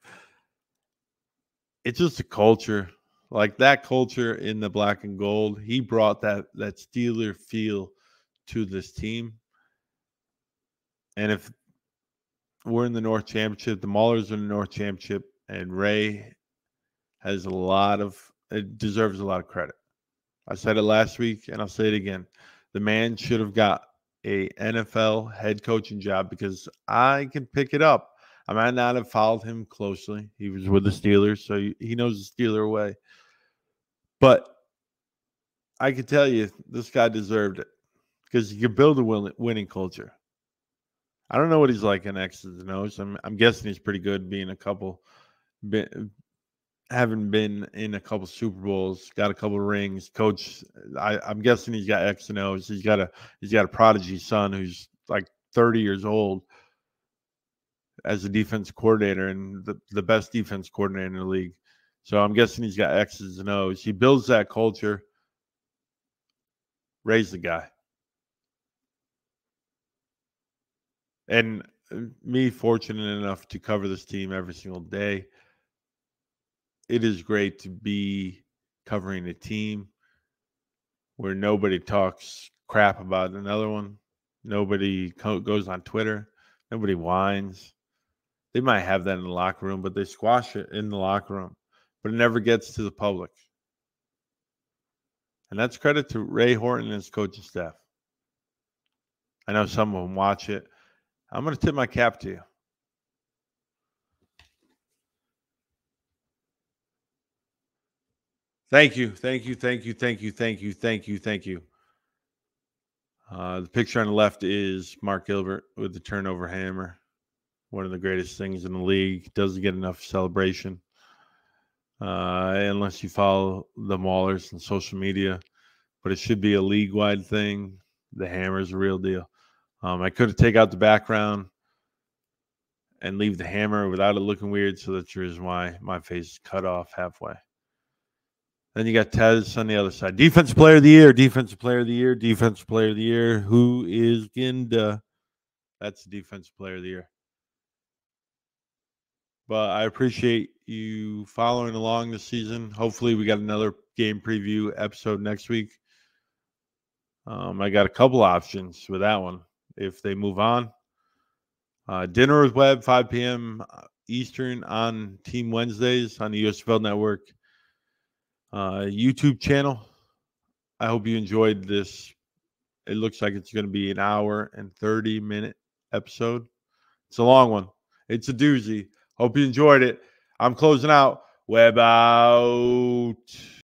It's just a culture. Like that culture in the black and gold. He brought that Steeler feel to this team. And if we're in the North Championship, the Maulers are in the North Championship, and Ray has deserves a lot of credit. I said it last week, and I'll say it again. The man should have got a NFL head coaching job, because I can pick it up. I might not have followed him closely. He was with the Steelers, so he knows the Steeler way. But I can tell you this guy deserved it, because you can build a winning culture. I don't know what he's like in X's and O's. I'm guessing he's pretty good, being having been in a couple Super Bowls, got a couple rings. Coach, I'm guessing he's got X and O's. He's got a prodigy son who's like 30 years old as a defense coordinator, and the best defense coordinator in the league. So I'm guessing he's got X's and O's. He builds that culture. Ray's the guy. And me fortunate enough to cover this team every single day. It is great to be covering a team where nobody talks crap about another one. Nobody goes on Twitter. Nobody whines. They might have that in the locker room, but they squash it in the locker room. But it never gets to the public. And that's credit to Ray Horton and his coaching staff. I know some of them watch it. I'm going to tip my cap to you. Thank you. The picture on the left is Mark Gilbert with the turnover hammer. One of the greatest things in the league. Doesn't get enough celebration. unless you follow the Maulers on social media. But it should be a league-wide thing. The hammer is a real deal. I could have taken out the background and leave the hammer without it looking weird, so that's the reason why my face is cut off halfway. Then you got Tez on the other side. Defensive player of the year, defensive player of the year, defensive player of the year. Who is Ginda? That's the defensive player of the year. But I appreciate you following along this season. Hopefully we got another game preview episode next week. I got a couple options with that one if they move on. Dinner with Webb, 5 p.m. Eastern on Team Wednesdays on the USFL Network YouTube channel. I hope you enjoyed this. It looks like it's going to be an hour and 30-minute episode. It's a long one. It's a doozy. Hope you enjoyed it. I'm closing out. Webb out.